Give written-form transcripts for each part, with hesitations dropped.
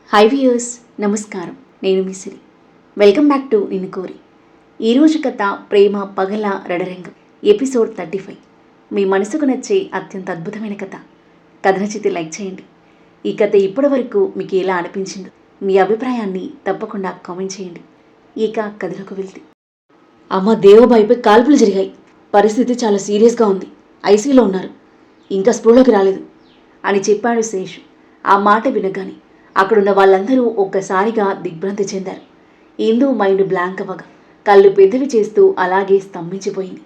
High viewers, నమస్కారం. నేను మీ సిరి. Welcome back to నిన్ను కోరి. ఈరోజు కథ ప్రేమ పగల రడరంగం, ఎపిసోడ్ 35. మీ మనసుకు నచ్చే అత్యంత అద్భుతమైన కథ. కథ నచ్చితే లైక్ చేయండి. ఈ కథ ఇప్పటి వరకు మీకు ఎలా అనిపించిందో మీ అభిప్రాయాన్ని తప్పకుండా కామెంట్ చేయండి. ఇక కథలోకి వెళ్తే, అమ్మ దేవబాయిపై కాల్పులు జరిగాయి. పరిస్థితి చాలా సీరియస్గా ఉంది. ఐసీలో ఉన్నారు. ఇంకా స్పృహలోకి రాలేదు అని చెప్పాడు శేషు. ఆ మాట వినగానే అక్కడున్న వాళ్ళందరూ ఒక్కసారిగా దిగ్భ్రాంతి చెందారు. ఇందు మైండ్ బ్లాంక్ అవ్వగా కళ్ళు పెద్దవి చేస్తూ అలాగే స్తంభించిపోయింది.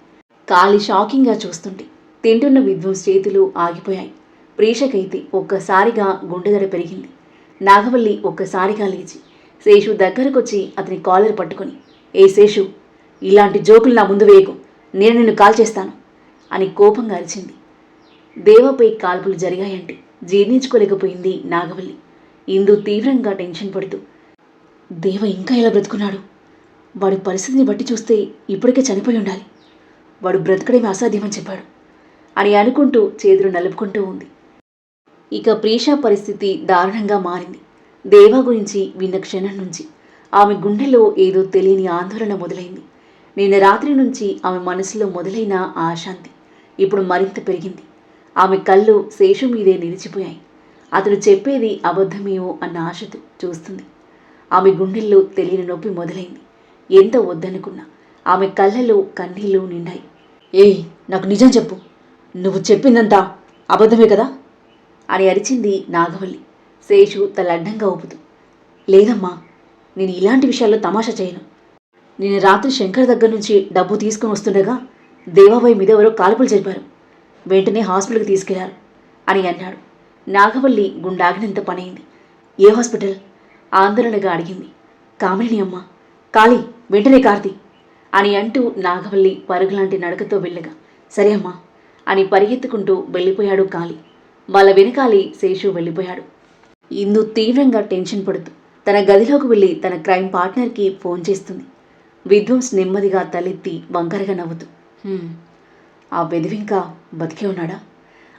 కాలి షాకింగ్గా చూస్తుంటే తింటున్న విద్వాంస్ చేతులు ఆగిపోయాయి. ప్రీషకైతే ఒక్కసారిగా గుండెదడ పెరిగింది. నాగవల్లి ఒక్కసారిగా లేచి శేషు దగ్గరకొచ్చి అతని కాలర్ పట్టుకొని, ఏ శేషు, ఇలాంటి జోకులు నా ముందు వేయకు, నేను నిన్ను కాల్ చేస్తాను అని కోపంగా అరిచింది. దేవపై కాల్పులు జరిగాయంటే జీర్ణించుకోలేకపోయింది నాగవల్లి. ఇందు తీవ్రంగా టెన్షన్ పడుతూ, దేవ ఇంకా ఎలా బ్రతుకున్నాడు? వాడి పరిస్థితిని బట్టి చూస్తే ఇప్పటికే చనిపోయి ఉండాలి. వాడు బ్రతకడమే అసాధ్యమని చెప్పాడు అని అనుకుంటూ చేతులు నలుపుకుంటూ ఉంది. ఇక ప్రీషా పరిస్థితి దారుణంగా మారింది. దేవా గురించి విన్న క్షణం నుంచి ఆమె గుండెలో ఏదో తెలియని ఆందోళన మొదలైంది. నిన్న రాత్రి నుంచి ఆమె మనసులో మొదలైన ఆ అశాంతి ఇప్పుడు మరింత పెరిగింది. ఆమె కళ్ళు శేషు మీదే నిలిచిపోయాయి. అతడు చెప్పేది అబద్ధమేమో అన్న ఆశతో చూస్తుంది. ఆమె గుండెల్లో తెలియని నొప్పి మొదలైంది. ఎంత వద్దనుకున్నా ఆమె కళ్ళలో కన్నీళ్లు నిండాయి. ఏయ్, నాకు నిజం చెప్పు, నువ్వు చెప్పిందంతా అబద్ధమే కదా అని అరిచింది నాగవల్లి. శేషు తలడ్డంగా ఊపుతూ, లేదమ్మా, నేను ఇలాంటి విషయాల్లో తమాషా చేయను. నిన్న రాత్రి శంకర్ దగ్గర నుంచి డబ్బు తీసుకుని వస్తుండగా దేవాబాయి మీద ఎవరో కాల్పులు జరిపారు. వెంటనే హాస్పిటల్కి తీసుకెళ్లారు అని అన్నాడు. నాగవల్లి గుండాగినంత పనైంది. ఏ హాస్పిటల్? ఆందోళనగా అడిగింది. కామిని అమ్మ. కాళీ, వెంటనే కార్తీ అని అంటూ నాగవల్లి పరుగులాంటి నడకతో వెళ్ళగా, సరే అమ్మా అని పరిగెత్తుకుంటూ వెళ్ళిపోయాడు కాళీ. వాళ్ళ వెనకాలి శేషు వెళ్ళిపోయాడు. ఇందు తీవ్రంగా టెన్షన్ పడుతూ తన గదిలోకి వెళ్ళి తన క్రైమ్ పార్ట్నర్కి ఫోన్ చేస్తుంది. విధ్వంస్ నెమ్మదిగా తలెత్తి వంకరగా నవ్వుతూ, ఆ వెధవింకా బతికే ఉన్నాడా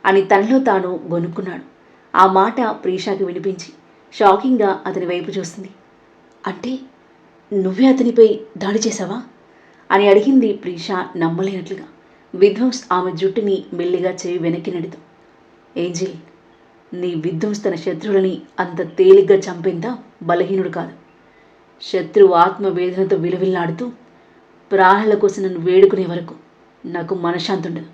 అని తనలో తాను గొనుక్కున్నాడు. ఆ మాట ప్రీషాకి వినిపించి షాకింగ్గా అతని వైపు చూస్తుంది. అంటే నువ్వే అతనిపై దాడి చేశావా అని అడిగింది ప్రీషా నమ్మలేనట్లుగా. విధ్వంస్ ఆమె జుట్టుని మెల్లిగా చెవి వెనక్కి నెడుతూ, ఏంజిల్, నీ విధ్వంస్ తన శత్రువులని అంత తేలిగ్గా చంపేంత బలహీనుడు కాదు. శత్రువు ఆత్మవేదనతో విలువిల్లాడుతూ ప్రాణాల కోసం నన్ను వేడుకునే వరకు నాకు మనశ్శాంతి ఉండదు.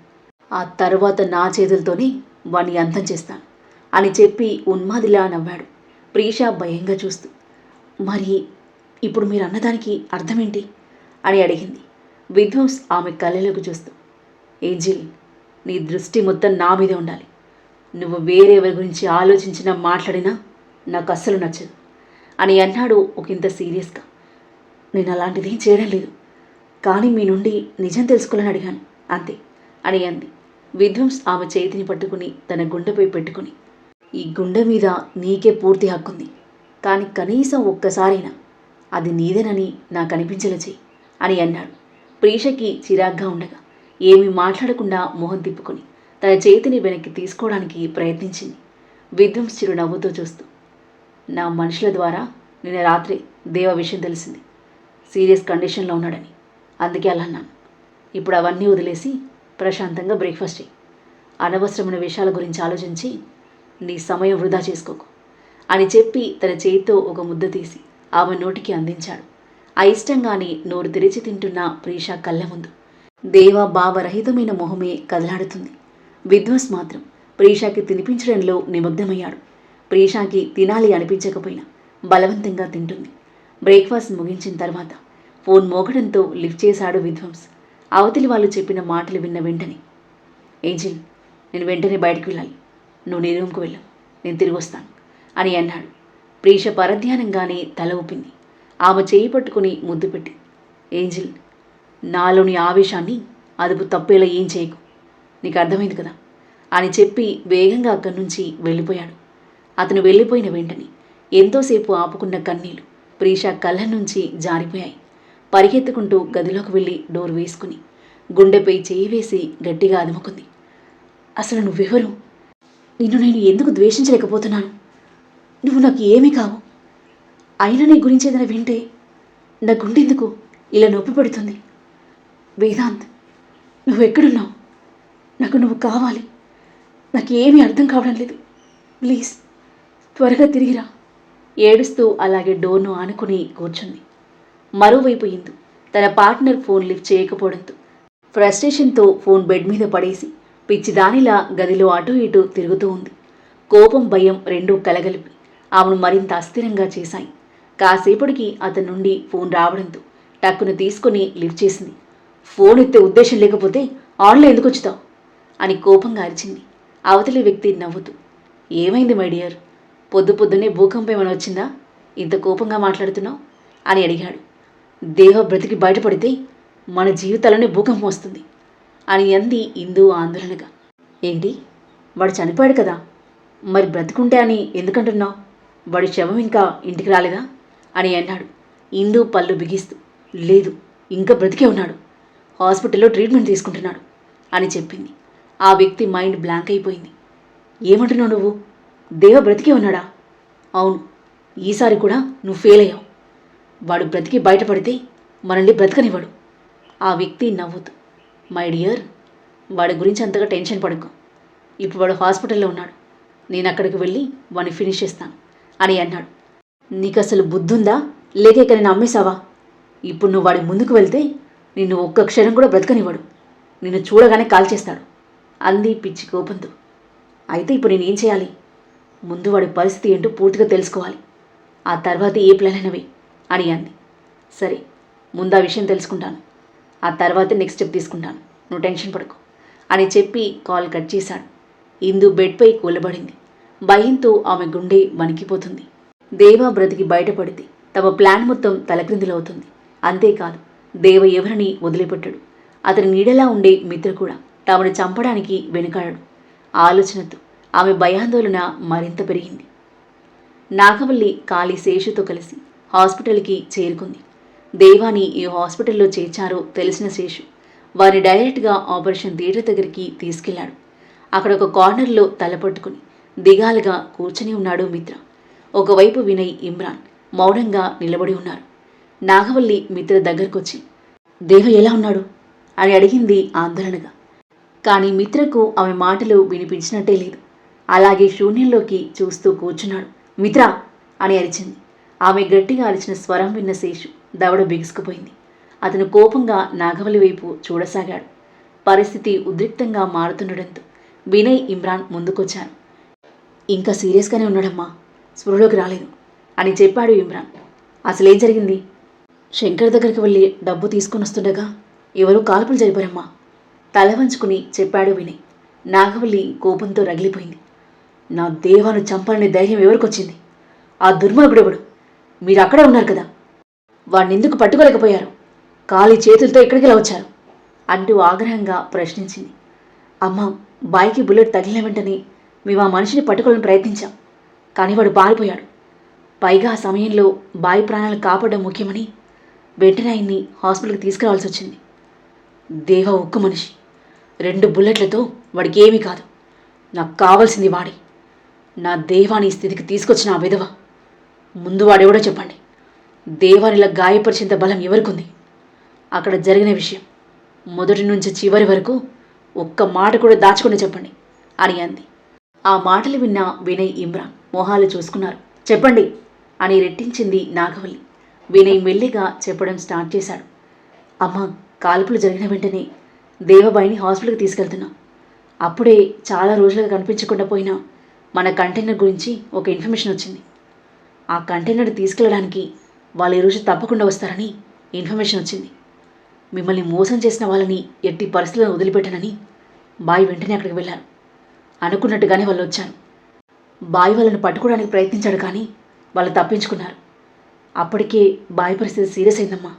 ఆ తర్వాత నా చేతులతోనే వాణ్ణి అంతం చేస్తాను అని చెప్పి ఉన్మాదిలా నవ్వాడు. ప్రీషా భయంగా చూస్తూ, మరి ఇప్పుడు మీరు అన్నదానికి అర్థమేంటి అని అడిగింది. విధ్వంస్ ఆమె కళ్ళలోకి చూస్తూ, ఏంజిల్, నీ దృష్టి మొత్తం నా మీదే ఉండాలి. నువ్వు వేరెవరి గురించి ఆలోచించినా మాట్లాడినా నాకు అస్సలు నచ్చదు అని అన్నాడు ఒకంత సీరియస్గా. నేను అలాంటిదేం చేయడం లేదు, కానీ మీ నుండి నిజం తెలుసుకోవాలని అడిగాను అంతే అని అంది. విధ్వంస్ ఆమె చేతిని పట్టుకుని తన గుండెపై పెట్టుకుని, ఈ గుండె మీద నీకే పూర్తి హక్కుంది, కానీ కనీసం ఒక్కసారైనా అది నీదేనని నాకు అనిపించేలా చెయ్యి అని అన్నాడు. ప్రీషకి చిరాగ్గా ఉండగా ఏమీ మాట్లాడకుండా మొహం తిప్పుకొని తన చేతిని వెనక్కి తీసుకోవడానికి ప్రయత్నించింది. విధ్వంస్ చిరునవ్వుతో చూస్తూ, నా మనుషుల ద్వారా నిన్న రాత్రి దేవ విషయం తెలిసింది. సీరియస్ కండిషన్లో ఉన్నాడని, అందుకే అలా అన్నాను. ఇప్పుడు అవన్నీ వదిలేసి ప్రశాంతంగా బ్రేక్ఫాస్ట్ చేయి. అనవసరమైన విషయాల గురించి ఆలోచించి నీ సమయం వృధా చేసుకోకు అని చెప్పి తన చేతితో ఒక ముద్ద తీసి ఆమె నోటికి అందించాడు. అయిష్టంగానే నోరు తెరిచి తింటున్న ప్రీషా కళ్ళ ముందు దేవ భావరహితమైన మొహమే కదలాడుతుంది. విధ్వంస్ మాత్రం ప్రీషాకి తినిపించడంలో నిమగ్నమయ్యాడు. ప్రీషాకి తినాలి అనిపించకపోయినా బలవంతంగా తింటుంది. బ్రేక్ఫాస్ట్ ముగించిన తర్వాత ఫోన్ మోగడంతో లిఫ్ట్ చేశాడు విధ్వంస్. అవతలి వాళ్ళు చెప్పిన మాటలు విన్న వెంటనే, ఏంజిల్, నేను వెంటనే బయటకు వెళ్ళాలి, నువ్వు నీ రూమ్కు వెళ్ళు, నేను తిరిగి వస్తాను అని అన్నాడు. ప్రీష పరధ్యానంగానే తల ఊపింది. ఆమె చేయి పట్టుకుని ముద్దు పెట్టి, ఏంజిల్, నాలోని ఆవేశాన్ని అదుపు తప్పేలా ఏం చేయకు, నీకు అర్థమైంది కదా అని చెప్పి వేగంగా అక్కడి నుంచి వెళ్ళిపోయాడు. అతను వెళ్ళిపోయిన వెంటనే ఎంతోసేపు ఆపుకున్న కన్నీళ్లు ప్రీష కళ్ళ నుంచి జారిపోయాయి. పరిగెత్తుకుంటూ గదిలోకి వెళ్ళి డోర్ వేసుకుని గుండెపై చేయి వేసి గట్టిగా అదుముకుంది. అసలు నువ్వెవరు? నిన్ను నేను ఎందుకు ద్వేషించలేకపోతున్నాను? నువ్వు నాకు ఏమీ కావు, అయినా నీ గురించి ఏదైనా వింటే నా గుండెందుకు ఇలా నొప్పి పెడుతుంది. వేదాంత్, నువ్వెక్కడున్నావు? నాకు నువ్వు కావాలి. నాకు ఏమీ అర్థం కావడం లేదు. ప్లీజ్ త్వరగా తిరిగిరా. ఏడుస్తూ అలాగే డోర్ను ఆనుకుని కూర్చుంది. మరోవైపు ఇందు తన పార్ట్నర్ ఫోన్ లిఫ్ట్ చేయకపోవడంతో ఫ్రస్ట్రేషన్తో ఫోన్ బెడ్ మీద పడేసి పిచ్చిదానిలా గదిలో అటూ ఇటూ తిరుగుతూ ఉంది. కోపం, భయం రెండూ కలగలిపి ఆమెను మరింత అస్థిరంగా చేశాయి. కాసేపటికి అతని నుండి ఫోన్ రావడంతో టక్కును తీసుకుని లిఫ్ట్ చేసింది. ఫోన్ ఎత్తే ఉద్దేశం లేకపోతే ఆన్లో ఎందుకు వచ్చుతావు అని కోపంగా అరిచింది. అవతలి వ్యక్తి నవ్వుతూ, ఏమైంది మై డియర్? పొద్దునే భూకంపం ఏమైనా వచ్చిందా? ఇంత కోపంగా మాట్లాడుతున్నావు అని అడిగాడు. దేవ బ్రతికి బయటపడితే మన జీవితాలనే భూకంపం వస్తుంది అని అంది ఇందు ఆందోళనగా. ఏంటి, వాడు చనిపోయాడు కదా, మరి బ్రతుకుంటే అని ఎందుకంటున్నావు? వాడి శవం ఇంకా ఇంటికి రాలేదా అని అన్నాడు. ఇందు పళ్ళు బిగిస్తూ, లేదు, ఇంకా బ్రతికే ఉన్నాడు, హాస్పిటల్లో ట్రీట్మెంట్ తీసుకుంటున్నాడు అని చెప్పింది. ఆ వ్యక్తి మైండ్ బ్లాంక్ అయిపోయింది. ఏమంటున్నావు నువ్వు? దేవ బ్రతికే ఉన్నాడా? అవును, ఈసారి కూడా నువ్వు ఫెయిల్ అయ్యావు. వాడు బ్రతికి బయటపడితే మనల్ని బ్రతకనివ్వడు. ఆ వ్యక్తి నవ్వుతూ, మై డియర్, వాడి గురించి అంతగా టెన్షన్ పడుకో. ఇప్పుడు వాడు హాస్పిటల్లో ఉన్నాడు, నేను అక్కడికి వెళ్ళి వాడిని ఫినిష్ చేస్తాను అని అన్నాడు. నీకు అసలు బుద్ధుందా లేక ఇక నేను అమ్మేశావా? ఇప్పుడు నువ్వు వాడి ముందుకు వెళ్తే నిన్ను ఒక్క క్షణం కూడా బ్రతకనివ్వడు, నిన్ను చూడగానే కాల్ చేస్తాడు అంది పిచ్చి కోపంతో. అయితే ఇప్పుడు నేనేం చేయాలి? ముందు వాడి పరిస్థితి ఏంటో పూర్తిగా తెలుసుకోవాలి, ఆ తర్వాత ఏ ప్లాన్ అయినవి అని అంది. సరే, ముందు ఆ విషయం తెలుసుకుంటాను, ఆ తర్వాత నెక్స్ట్ స్టెప్ తీసుకుంటాను, నువ్వు టెన్షన్ పడకు అని చెప్పి కాల్ కట్ చేశాడు. ఇందు బెడ్పై కూలబడింది. భయంతో ఆమె గుండె వణికిపోతుంది. దేవ బ్రతికి బయటపడితే తమ ప్లాన్ మొత్తం తలక్రిందులవుతుంది. అంతేకాదు, దేవ ఎవరిని వదిలిపెట్టడు. అతని నీడలా ఉండే మిత్ర కూడా తమను చంపడానికి వెనుకాడడు. ఆలోచనతో ఆమె భయాందోళన మరింత పెరిగింది. నాగవల్లి కాళీ శేషుతో కలిసి హాస్పిటల్కి చేరుకుంది. దేవాని ఏ హాస్పిటల్లో చేర్చారో తెలిసిన శేషు వారిని డైరెక్ట్గా ఆపరేషన్ థియేటర్ దగ్గరికి తీసుకెళ్లాడు. అక్కడ ఒక కార్నర్లో తలపట్టుకుని దిగాలుగా కూర్చొని ఉన్నాడు మిత్ర. ఒకవైపు వినయ్, ఇమ్రాన్ మౌనంగా నిలబడి ఉన్నారు. నాగవల్లి మిత్ర దగ్గరకొచ్చి, దేవ ఎలా ఉన్నాడు అని అడిగింది ఆందోళనగా. కానీ మిత్రకు ఆమె మాటలు వినిపించినట్టే లేదు. అలాగే శూన్యంలోకి చూస్తూ కూర్చున్నాడు. మిత్ర అని అరిచింది. ఆమె గట్టిగా అరిచిన స్వరం విన్న శేషు దవడ బిగుసుకుపోయింది. అతను కోపంగా నాగవల్లి వైపు చూడసాగాడు. పరిస్థితి ఉద్రిక్తంగా మారుతుండడంతో వినయ్, ఇమ్రాన్ ముందుకొచ్చారు. ఇంకా సీరియస్గానే ఉన్నాడమ్మా, స్పృహలోకి రాలేదు అని చెప్పాడు ఇమ్రాన్. అసలేం జరిగింది? శంకర్ దగ్గరికి వెళ్ళి డబ్బు తీసుకుని వస్తుండగా ఎవరో కాల్పులు జరిపారమ్మా, తల వంచుకుని చెప్పాడు వినయ్. నాగవల్లి కోపంతో రగిలిపోయింది. నా దేవాను చంపాలనే ధైర్యం ఎవరికొచ్చింది? ఆ దుర్మార్గుడెవడు? మీరు అక్కడే ఉన్నారు కదా, వాడిని ఎందుకు పట్టుకోలేకపోయారు? ఖాళీ చేతులతో ఎక్కడికి వచ్చారు అంటూ ఆగ్రహంగా ప్రశ్నించింది. అమ్మ, బాయికి బుల్లెట్ తగిలిన వెంటనే మేము ఆ మనిషిని పట్టుకోవాలని ప్రయత్నించాం, కానీ వాడు పారిపోయాడు. పైగా ఆ సమయంలో బాయి ప్రాణాలు కాపాడడం ముఖ్యమని వెంటనే ఆయన్ని హాస్పిటల్కి తీసుకురావాల్సి వచ్చింది. దేవ ఉక్కు మనిషి, 2 బుల్లెట్లతో వాడికి ఏమీ కాదు. నాకు కావాల్సింది వాడి. నా దేవాని స్థితికి తీసుకొచ్చిన ఆ విధవ. ముందు వాడెవడో చెప్పండి. దేవానిలా గాయపరిచేంత బలం ఎవరికుంది? అక్కడ జరిగిన విషయం మొదటి నుంచి చివరి వరకు ఒక్క మాట కూడా దాచుకుని చెప్పండి అని అంది. ఆ మాటలు విన్న వినయ్, ఇమ్రాన్ మొహాలు చూసుకున్నారు. చెప్పండి అని రెట్టించింది నాగవల్లి. వినయ్ మెల్లిగా చెప్పడం స్టార్ట్ చేశాడు. అమ్మ, కాల్పులు జరిగిన వెంటనే దేవబాయిని హాస్పిటల్కి తీసుకెళ్తున్నాం. అప్పుడే చాలా రోజులుగా కనిపించకుండా పోయిన మన కంటైనర్ గురించి ఒక ఇన్ఫర్మేషన్ వచ్చింది. ఆ కంటైనర్ తీసుకెళ్ళడానికి వాళ్ళు ఈరోజు తప్పకుండా వస్తారని ఇన్ఫర్మేషన్ వచ్చింది. మిమ్మల్ని మోసం చేసిన వాళ్ళని ఎట్టి పరిస్థితులను వదిలిపెట్టనని బాయ్ వెంటనే అక్కడికి వెళ్ళారు. అనుకున్నట్టుగానే వాళ్ళు వచ్చారు. బాయ్ వాళ్ళని పట్టుకోవడానికి ప్రయత్నించాడు, కానీ వాళ్ళు తప్పించుకున్నారు. అప్పటికే బాయ్ పరిస్థితి సీరియస్ అయిందమ్మా.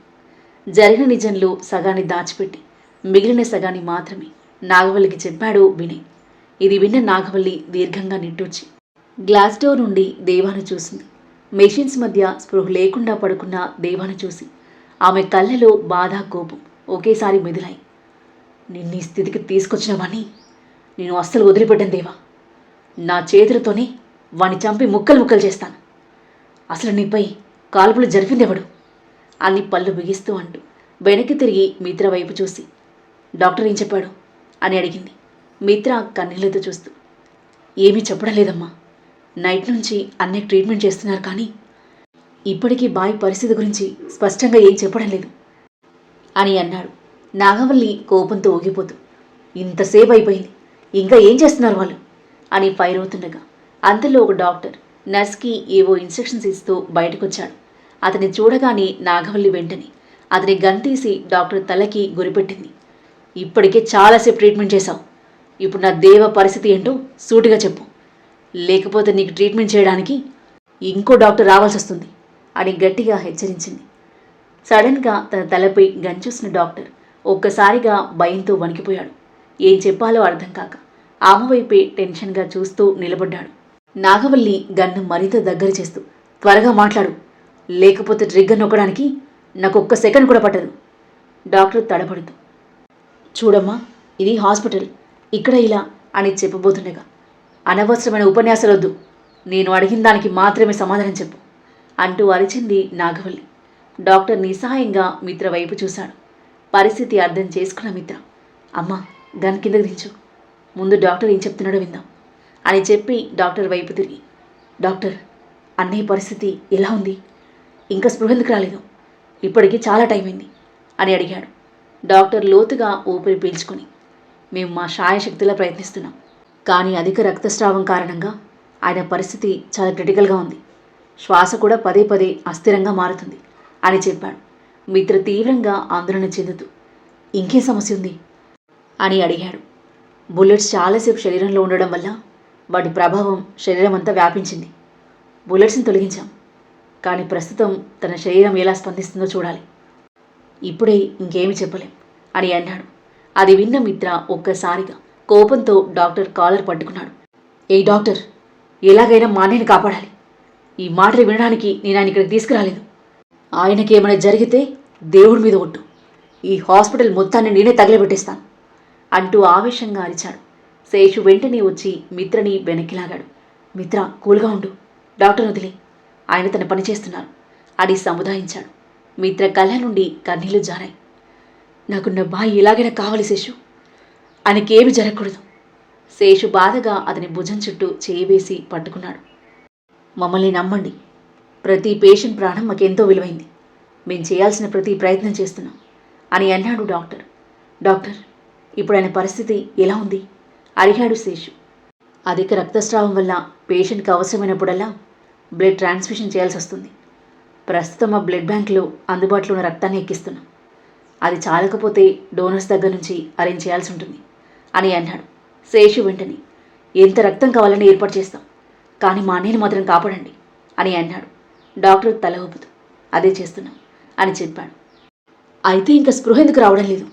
జరిగిన నిజంలో సగాన్ని దాచిపెట్టి మిగిలిన సగాన్ని మాత్రమే నాగవల్లికి చెప్పాడు వినయ్. ఇది విన్న నాగవల్లి దీర్ఘంగా నిట్టూర్చి గ్లాస్ డోర్ నుండి దేవాను చూసింది. మెషిన్స్ మధ్య స్పృహ లేకుండా పడుకున్న దేవాను చూసి ఆమె కళ్ళలో బాధ, కోపం ఒకేసారి మెదిలాయి. నిన్నీ స్థితికి తీసుకొచ్చిన వాణ్ణి నేను అస్సలు వదిలిపెట్టాను దేవా. నా చేతులతోనే వాణ్ణి చంపి ముక్కలు ముక్కలు చేస్తాను. అసలు నీపై కాల్పులు జరిపిందెవడు అని పళ్ళు బిగిస్తూ అంటూ వెనక్కి తిరిగి మిత్ర వైపు చూసి, డాక్టర్ ఏం చెప్పాడు అని అడిగింది. మిత్ర కన్నీళ్లతో చూస్తూ, ఏమీ చెప్పడం లేదమ్మా. నైట్ నుంచి అన్నయ్య ట్రీట్మెంట్ చేస్తున్నారు, కానీ ఇప్పటికీ బాయ్ పరిస్థితి గురించి స్పష్టంగా ఏం చెప్పడం లేదు అని అన్నాడు. నాగవల్లి కోపంతో ఊగిపోతూ, ఇంతసేపు అయిపోయింది, ఇంకా ఏం చేస్తున్నారు వాళ్ళు అని ఫైర్ అవుతుండగా అంతలో ఒక డాక్టర్ నర్స్కి ఏవో ఇన్స్ట్రక్షన్స్ ఇస్తూ బయటకొచ్చాడు. అతన్ని చూడగానే నాగవల్లి వెంటనే అతని గన్ తీసి డాక్టర్ తలకి గురిపెట్టింది. ఇప్పటికే చాలాసేపు ట్రీట్మెంట్ చేశావు, ఇప్పుడు నా దేవ పరిస్థితి ఏంటో సూటిగా చెప్పు, లేకపోతే నీకు ట్రీట్మెంట్ చేయడానికి ఇంకో డాక్టర్ రావాల్సి వస్తుంది అని గట్టిగా హెచ్చరించింది. సడన్గా తన తలపై గన్ చూసిన డాక్టర్ ఒక్కసారిగా భయంతో వణికిపోయాడు. ఏం చెప్పాలో అర్థం కాక ఆమె వైపే టెన్షన్గా చూస్తూ నిలబడ్డాడు. నాగవల్లి గన్ను మరింత దగ్గర చేస్తూ, త్వరగా మాట్లాడు, లేకపోతే ట్రిగ్గర్ నొక్కడానికి నాకు ఒక్క సెకండ్ కూడా పట్టదు. డాక్టర్ తడబడుతూ, చూడమ్మా, ఇది హాస్పిటల్, ఇక్కడ ఇలా అని చెప్పబోతుండగా, అనవసరమైన ఉపన్యాసాలు వద్దు, నేను అడిగిన దానికి మాత్రమే సమాధానం చెప్పు అంటూ అరిచింది నాగవల్లి. డాక్టర్ నిస్సహాయంగా మిత్ర వైపు చూశాడు. పరిస్థితి అర్థం చేసుకున్న మిత్ర, అమ్మా గన్ కిందకి దించు, ముందు డాక్టర్ ఏం చెప్తున్నాడో విందాం అని చెప్పి డాక్టర్ వైపు తిరిగి, డాక్టర్, అన్నయ్య పరిస్థితి ఎలా ఉంది? ఇంకా స్పృహ ఎందుకు రాలేదు? ఇప్పటికీ చాలా టైం అయింది అని అడిగాడు. డాక్టర్ లోతుగా ఊపిరి పీల్చుకొని, మేము మా శాయశక్తిలా ప్రయత్నిస్తున్నాం, కానీ అధిక రక్తస్రావం కారణంగా ఆయన పరిస్థితి చాలా క్రిటికల్గా ఉంది, శ్వాస కూడా పదే పదే అస్థిరంగా మారుతుంది అని చెప్పాడు. మిత్ర తీవ్రంగా ఆందోళన చెందుతూ, ఇంకే సమస్య ఉంది అని అడిగాడు. బుల్లెట్స్ చాలాసేపు శరీరంలో ఉండడం వల్ల వాటి ప్రభావం శరీరం అంతా వ్యాపించింది. బుల్లెట్స్ని తొలగించాం, కానీ ప్రస్తుతం తన శరీరం ఎలా స్పందిస్తుందో చూడాలి, ఇప్పుడే ఇంకేమీ చెప్పలేం అని అన్నాడు. అది విన్న మిత్ర ఒక్కసారిగా కోపంతో డాక్టర్ కాలర్ పట్టుకున్నాడు. ఏ డాక్టర్, ఎలాగైనా మా అన్నయ్యని కాపాడాలి, ఈ మాటలు వినడానికి నేను ఆయన ఇక్కడికి తీసుకురాలేదు, ఆయనకి ఏమైనా జరిగితే దేవుడి మీద ఒట్టు, ఈ హాస్పిటల్ మొత్తాన్ని నేనే తగలబెట్టేస్తాను అంటూ ఆవేశంగా అరిచాడు. శేషు వెంటనే వచ్చి మిత్రని వెనక్కి లాగాడు. మిత్ర, కూల్గా ఉండు, డాక్టర్ వదిలే, ఆయన తన పని చేస్తున్నారు అని సముదాయించాడు. మిత్ర కళ్ళ నుండి కన్నీళ్లు జారాయి. నాకు నా బాయ్ ఎలాగైనా కావాలి శేషు, ఆయనకేమి జరగకూడదు. శేషు బాధగా అతని భుజం చుట్టూ చేయి వేసి పట్టుకున్నాడు. మమ్మల్ని నమ్మండి, ప్రతి పేషెంట్ ప్రాణం మాకెంతో విలువైంది, మేము చేయాల్సిన ప్రతి ప్రయత్నం చేస్తున్నాం అని అన్నాడు డాక్టర్. డాక్టర్, ఇప్పుడు ఆయన పరిస్థితి ఎలా ఉంది అడిగాడు శేషు. అధిక రక్తస్రావం వల్ల పేషెంట్కి అవసరమైనప్పుడల్లా బ్లడ్ ట్రాన్స్ఫ్యూషన్ చేయాల్సి వస్తుంది. ప్రస్తుతం మా బ్లడ్ బ్యాంక్లో అందుబాటులో ఉన్న రక్తాన్ని ఎక్కిస్తున్నాం, అది చాలకపోతే డోనర్స్ దగ్గర నుంచి అరేంజ్ చేయాల్సి ఉంటుంది అని అన్నాడు. శేషు వెంటనే, ఎంత రక్తం కావాలని ఏర్పాటు చేస్తాం, కానీ మా అన్నయ్యని మాత్రం కాపాడండి అని అన్నాడు. డాక్టర్ తల ఊపుతూ, అదే చేస్తున్నాం అని చెప్పాడు. అయితే ఇంకా స్పృహ ఎందుకు రావడం లేదు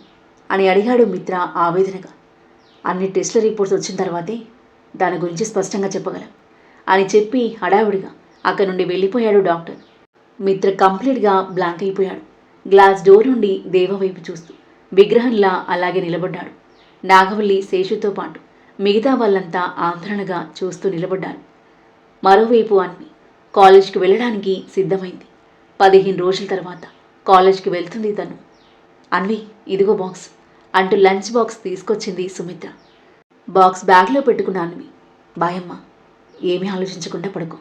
అని అడిగాడు మిత్ర ఆవేదనగా. అన్ని టెస్ట్ల రిపోర్ట్స్ వచ్చిన తర్వాతే దాని గురించి స్పష్టంగా చెప్పగలం అని చెప్పి హడావుడిగా అక్కడి నుండి వెళ్ళిపోయాడు డాక్టర్. మిత్ర కంప్లీట్గా బ్లాంక్ అయిపోయాడు. గ్లాస్ డోర్ నుండి దేవ వైపు చూస్తూ విగ్రహంలా అలాగే నిలబడ్డాడు. నాగవల్లి శేషుతో పాటు మిగతా వాళ్ళంతా ఆందోళనగా చూస్తూ నిలబడ్డారు. మరోవైపు అన్వి కాలేజ్కి వెళ్ళడానికి సిద్ధమైంది. 15 రోజుల తర్వాత కాలేజ్కి వెళ్తుంది తను. అన్వి, ఇదిగో బాక్స్ అంటూ లంచ్ బాక్స్ తీసుకొచ్చింది సుమిత్ర. బాక్స్ బ్యాగ్లో పెట్టుకున్న అన్వి, బాయమ్మ, ఏమీ ఆలోచించకుండా పడుకో,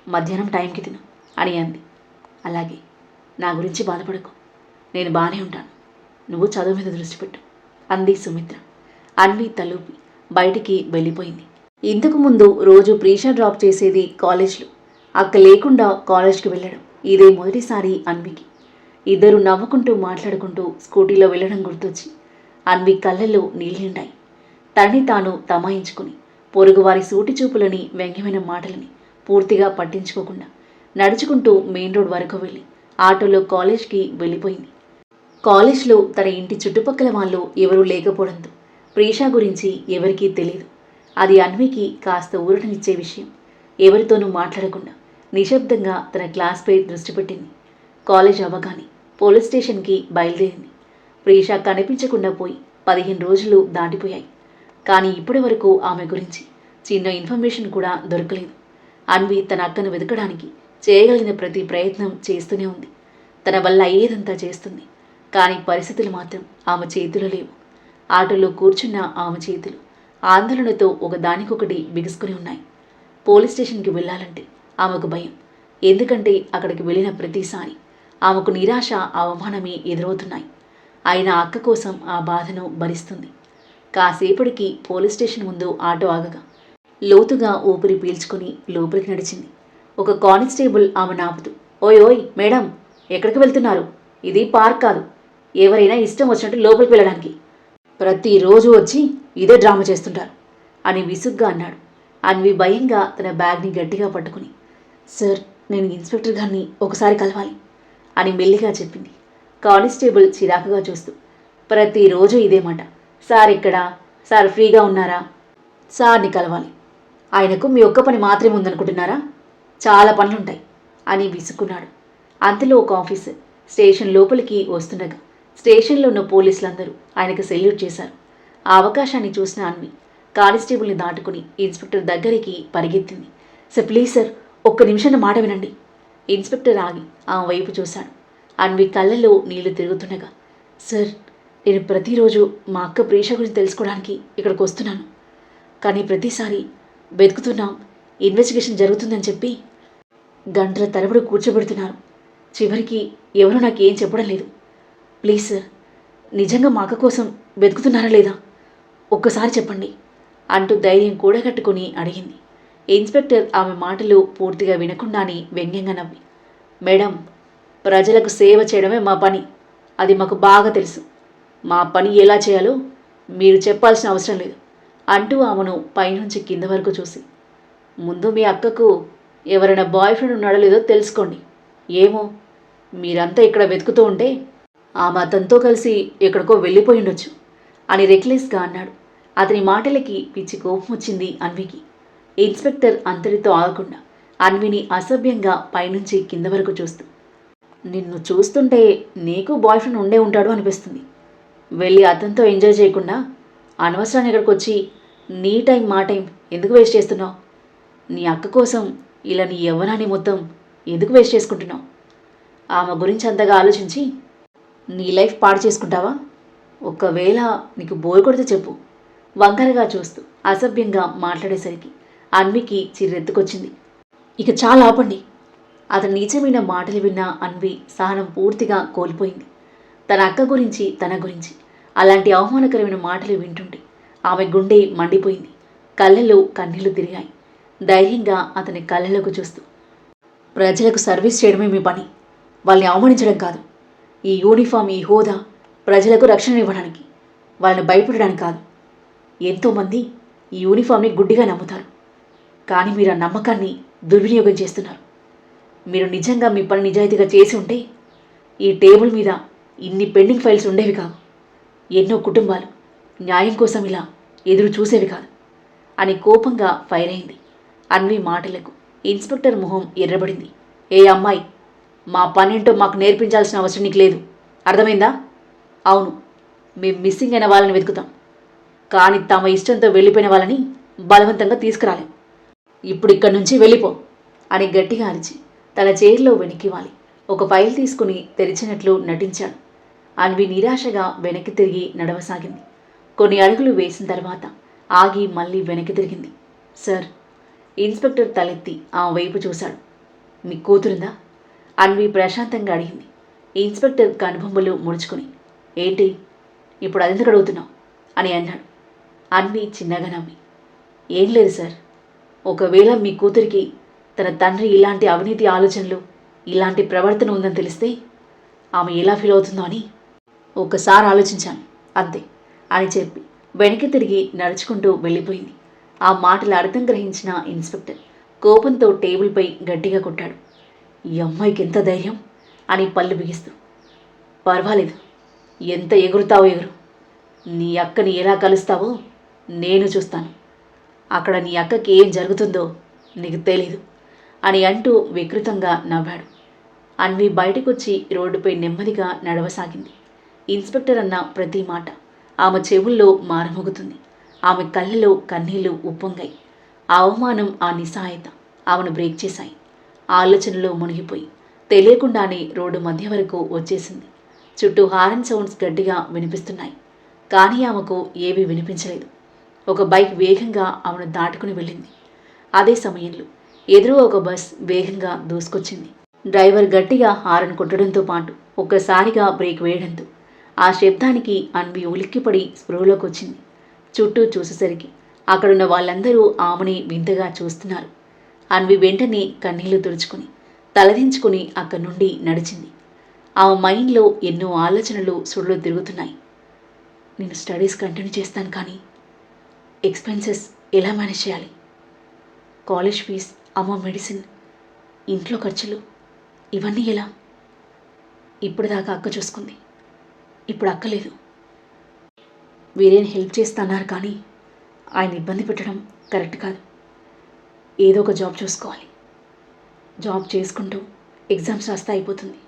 మధ్యాహ్నం టైంకి తిను అని అంది. అలాగే, నా గురించి బాధపడకు, నేను బాగానే ఉంటాను, నువ్వు చదువు మీద దృష్టి పెట్టు అంది సుమిత్ర. అన్వి తలూపి బయటికి వెళ్ళిపోయింది. ఇంతకు ముందు రోజు ప్రీషా డ్రాప్ చేసేది కాలేజ్లో. అక్క లేకుండా కాలేజ్కి వెళ్ళడం ఇదే మొదటిసారి అన్వికి. ఇద్దరు నవ్వుకుంటూ మాట్లాడుకుంటూ స్కూటీలో వెళ్ళడం గుర్తొచ్చి అన్వి కళ్ళల్లో నీళ్ళు నిండాయి. తనని తాను తమాయించుకుని పొరుగువారి సూటి చూపులని, వ్యంగ్యమైన మాటలని పూర్తిగా పట్టించుకోకుండా నడుచుకుంటూ మెయిన్ రోడ్ వరకు వెళ్ళి ఆటోలో కాలేజ్కి వెళ్ళిపోయింది. కాలేజ్లో తన ఇంటి చుట్టుపక్కల వాళ్ళు ఎవరూ లేకపోవడంతో ప్రీషా గురించి ఎవరికీ తెలియదు. అది అన్వికి కాస్త ఊరటనిచ్చే విషయం. ఎవరితోనూ మాట్లాడకుండా నిశ్శబ్దంగా తన క్లాస్పై దృష్టి పెట్టింది. కాలేజ్ అవ్వగానే పోలీస్ స్టేషన్కి బయలుదేరింది. ప్రీషా కనిపించకుండా పోయి 15 రోజులు దాటిపోయాయి. కానీ ఇప్పటి వరకు ఆమె గురించి చిన్న ఇన్ఫర్మేషన్ కూడా దొరకలేదు. అన్వి తన అక్కను వెతకడానికి చేయగలిగిన ప్రతి ప్రయత్నం చేస్తూనే ఉంది. తన వల్ల అయ్యేదంతా చేస్తుంది. కానీ పరిస్థితులు మాత్రం ఆమె చేతిలో లేవు. ఆటోలో కూర్చున్న ఆమె చేతులు ఆందోళనతో ఒకదానికొకటి బిగుసుకుని ఉన్నాయి. పోలీస్ స్టేషన్కి వెళ్ళాలంటే ఆమెకు భయం. ఎందుకంటే అక్కడికి వెళ్ళిన ప్రతిసారి ఆమెకు నిరాశ, అవమానమే ఎదురవుతున్నాయి. అయినా అక్క కోసం ఆ బాధను భరిస్తుంది. కాసేపటికి పోలీస్ స్టేషన్ ముందు ఆటో ఆగగా లోతుగా ఊపిరి పీల్చుకొని లోపలికి నడిచింది. ఒక కానిస్టేబుల్ ఆమె నాపుతూ, ఓయ్ ఓయ్ మేడం, ఎక్కడికి వెళ్తున్నారు? ఇది పార్క్ కాదు, ఎవరైనా ఇష్టం వచ్చినట్టు లోపలికి వెళ్ళడానికి. ప్రతిరోజు వచ్చి ఇదే డ్రామా చేస్తుంటారు అని విసుగ్గా అన్నాడు. అన్వి భయంగా తన బ్యాగ్ని గట్టిగా పట్టుకుని, సార్, నేను ఇన్స్పెక్టర్ గారిని ఒకసారి కలవాలి అని మెల్లిగా చెప్పింది. కానిస్టేబుల్ చిరాకుగా చూస్తూ, ప్రతిరోజు ఇదే మాట. సార్ ఎక్కడా? సార్ ఫ్రీగా ఉన్నారా? సార్ని కలవాలి. ఆయనకు మీ ఒక్క పని మాత్రమే ఉందనుకుంటున్నారా? చాలా పనులుంటాయి అని విసుక్కున్నాడు. అంతలో ఒక ఆఫీసర్ స్టేషన్ లోపలికి వస్తుండగా స్టేషన్లో ఉన్న పోలీసులందరూ ఆయనకు సెల్యూట్ చేశారు. ఆ అవకాశాన్ని చూసిన అన్వి కానిస్టేబుల్ని దాటుకుని ఇన్స్పెక్టర్ దగ్గరికి పరిగెత్తింది. సార్ ప్లీజ్ సార్, ఒక్క నిమిషం మాట వినండి. ఇన్స్పెక్టర్ ఆగి ఆమె వైపు చూశాడు. అన్వి కళ్ళల్లో నీళ్లు తిరుగుతుండగా, సార్, నేను ప్రతిరోజు మా అక్క ప్రీష గురించి తెలుసుకోవడానికి ఇక్కడికి వస్తున్నాను. కానీ ప్రతిసారి వెతుకుతున్నాం, ఇన్వెస్టిగేషన్ జరుగుతుందని చెప్పి గంటల తరబడి కూర్చోబెడుతున్నారు. చివరికి ఎవరూ నాకేం చెప్పడం లేదు. ప్లీజ్ సార్, నిజంగా మా అక్క కోసం వెతుకుతున్నారా లేదా? ఒక్కసారి చెప్పండి అంటూ ధైర్యం కూడగట్టుకుని అడిగింది. ఇన్స్పెక్టర్ ఆమె మాటలు పూర్తిగా వినకుండానే వ్యంగ్యంగా నవ్వి, మేడం, ప్రజలకు సేవ చేయడమే మా పని. అది మాకు బాగా తెలుసు. మా పని ఎలా చేయాలో మీరు చెప్పాల్సిన అవసరం లేదు అంటూ ఆమెను పైనుంచి కింద వరకు చూసి, ముందు మీ అక్కకు ఎవరైనా బాయ్ ఫ్రెండ్ ఉన్నాడో లేదో తెలుసుకోండి. ఏమో, మీరంతా ఇక్కడ వెతుకుతూ ఉంటే ఆమె అతనితో కలిసి ఎక్కడికో వెళ్ళిపోయి ఉండొచ్చు అని రెక్లెస్గా అన్నాడు. అతని మాటలకి పిచ్చి కోపం వచ్చింది అన్వికి. ఇన్స్పెక్టర్ అంతటితో ఆగకుండా అన్విని అసభ్యంగా పైనుంచి కింద వరకు చూస్తూ, నిన్ను చూస్తుంటే నీకు బాయ్ ఫ్రెండ్ ఉండే ఉంటాడు అనిపిస్తుంది. వెళ్ళి అతనితో ఎంజాయ్ చేయకుండా అనవసరాన్ని ఇక్కడికి వచ్చి నీ టైం మా టైం ఎందుకు వేస్ట్ చేస్తున్నావు? నీ అక్క కోసం ఇలా నీ యవ్వనాన్ని మొత్తం ఎందుకు వేస్ట్ చేసుకుంటున్నావు? ఆమె గురించి అంతగా ఆలోచించి నీ లైఫ్ పాడు చేసుకుంటావా? ఒకవేళ నీకు బోర్ కొడితే చెప్పు. వంకరగా చూస్తూ అసభ్యంగా మాట్లాడేసరికి అన్వికి చిర్రెత్తుకొచ్చింది. ఇక చాలా ఆపండి. అతని నీచమైన మాటలు విన్న అన్వి సహనం పూర్తిగా కోల్పోయింది. తన అక్క గురించి, తన గురించి అలాంటి అవమానకరమైన మాటలు వింటుంటే ఆమె గుండె మండిపోయింది. కళ్ళలో కన్నీళ్లు తిరిగాయి. ధైర్యంగా అతని కళ్ళలోకి చూస్తూ, ప్రజలకు సర్వీస్ చేయడమే మీ పని, వాళ్ళని అవమానించడం కాదు. ఈ యూనిఫామ్, ఈ హోదా ప్రజలకు రక్షణ ఇవ్వడానికి, వాళ్ళని భయపెట్టడానికి కాదు. ఎంతోమంది ఈ యూనిఫామ్ని గుడ్డిగా నమ్ముతారు. కానీ మీరు ఆ నమ్మకాన్ని దుర్వినియోగం చేస్తున్నారు. మీరు నిజంగా మీ పని నిజాయితీగా చేసి ఉంటే ఈ టేబుల్ మీద ఇన్ని పెండింగ్ ఫైల్స్ ఉండేవి కావు. ఎన్నో కుటుంబాలు న్యాయం కోసం ఇలా ఎదురు చూసేవి కాదు అని కోపంగా ఫైర్ అయింది. అన్వి మాటలకు ఇన్స్పెక్టర్ మొహం ఎర్రబడింది. ఏ అమ్మాయి, మా పనేంటో మాకు నేర్పించాల్సిన అవసరం నీకు లేదు, అర్థమైందా? అవును, మేము మిస్సింగ్ అయిన వాళ్ళని వెతుకుతాం, కానీ తమ ఇష్టంతో వెళ్ళిపోయిన వాళ్ళని బలవంతంగా తీసుకురాలేం. ఇప్పుడు ఇక్కడి నుంచి వెళ్ళిపో అని గట్టిగా అరిచి తన చైర్లో వెనక్కి వాలి ఒక ఫైల్ తీసుకుని తెరిచినట్లు నటించాడు. అన్వి నిరాశగా వెనక్కి తిరిగి నడవసాగింది. కొన్ని అడుగులు వేసిన తర్వాత ఆగి మళ్ళీ వెనక్కి తిరిగింది. సార్, ఇన్స్పెక్టర్ తలెత్తి ఆమె వైపు చూశాడు. మీ కూతురుందా? అన్వి ప్రశాంతంగా అడిగింది. ఇన్స్పెక్టర్ కనుబొమ్మలు ముడుచుకుని, ఏంటి ఇప్పుడు అదెందుకు అడుగుతున్నావు అని అన్నాడు. అన్వి చిన్నగా నవ్వి, ఏం లేదు సార్, ఒకవేళ మీ కూతురికి తన తండ్రి ఇలాంటి అవినీతి ఆలోచనలు, ఇలాంటి ప్రవర్తన ఉందని తెలిస్తే ఆమె ఎలా ఫీల్ అవుతుందో అని ఒకసారి ఆలోచించాను, అంతే అని చెప్పి వెనక్కి తిరిగి నడుచుకుంటూ వెళ్ళిపోయింది. ఆ మాటల అర్థం గ్రహించిన ఇన్స్పెక్టర్ కోపంతో టేబుల్పై గట్టిగా కొట్టాడు. ఈ అమ్మాయికి ఎంత ధైర్యం అని పళ్ళు బిగిస్తూ, పర్వాలేదు, ఎంత ఎగురుతావో ఎగురు, నీ అక్కని ఎలా కలుస్తావో నేను చూస్తాను. అక్కడ నీ అక్కకి ఏం జరుగుతుందో నీకు తెలీదు అని అంటూ వికృతంగా నవ్వాడు. అన్వి బయటకొచ్చి రోడ్డుపై నెమ్మదిగా నడవసాగింది. ఇన్స్పెక్టర్ అన్న ప్రతి మాట ఆమె చెవుల్లో మారుమోగుతుంది. ఆమె కళ్ళలో కన్నీళ్లు ఉప్పొంగాయి. ఆ అవమానం, ఆ నిస్సహాయత ఆమెను బ్రేక్ చేశాయి. ఆలోచనలో మునిగిపోయి తెలియకుండానే రోడ్డు మధ్య వరకు వచ్చేసింది. చుట్టూ హారన్ సౌండ్స్ గట్టిగా వినిపిస్తున్నాయి. కానీ ఆమెకు ఏవీ వినిపించలేదు. ఒక బైక్ వేగంగా ఆమెను దాటుకుని వెళ్ళింది. అదే సమయంలో ఎదురు ఒక బస్ వేగంగా దూసుకొచ్చింది. డ్రైవర్ గట్టిగా హారన్ కొట్టడంతో పాటు ఒక్కసారిగా బ్రేక్ వేయడంతో ఆ శబ్దానికి అన్వి ఉలిక్కిపడి స్పృహలోకి వచ్చింది. చుట్టూ చూసేసరికి అక్కడున్న వాళ్ళందరూ ఆమెని వింతగా చూస్తున్నారు. అన్వి వెంటనే కన్నీళ్లు తుడుచుకుని తలదించుకుని అక్కడి నుండి నడిచింది. ఆమె మైండ్లో ఎన్నో ఆలోచనలు సుడులు తిరుగుతున్నాయి. నేను స్టడీస్ కంటిన్యూ చేస్తాను, కానీ ఎక్స్పెన్సెస్ ఎలా మేనేజ్ చేయాలి? కాలేజ్ ఫీజ్, అమ్మ మెడిసిన్, ఇంట్లో ఖర్చులు, ఇవన్నీ ఎలా? ఇప్పుడు దాకా అక్క చూసుకుంది, ఇప్పుడు అక్క లేదు. వీరేని హెల్ప్ చేస్తున్నారు, కానీ ఆయన ఇబ్బంది పెట్టడం కరెక్ట్ కాదు. ఏదో ఒక జాబ్ చూసుకోవాలి. జాబ్ చేసుకుంటూ ఎగ్జామ్స్ రాస్తే అయిపోతుంది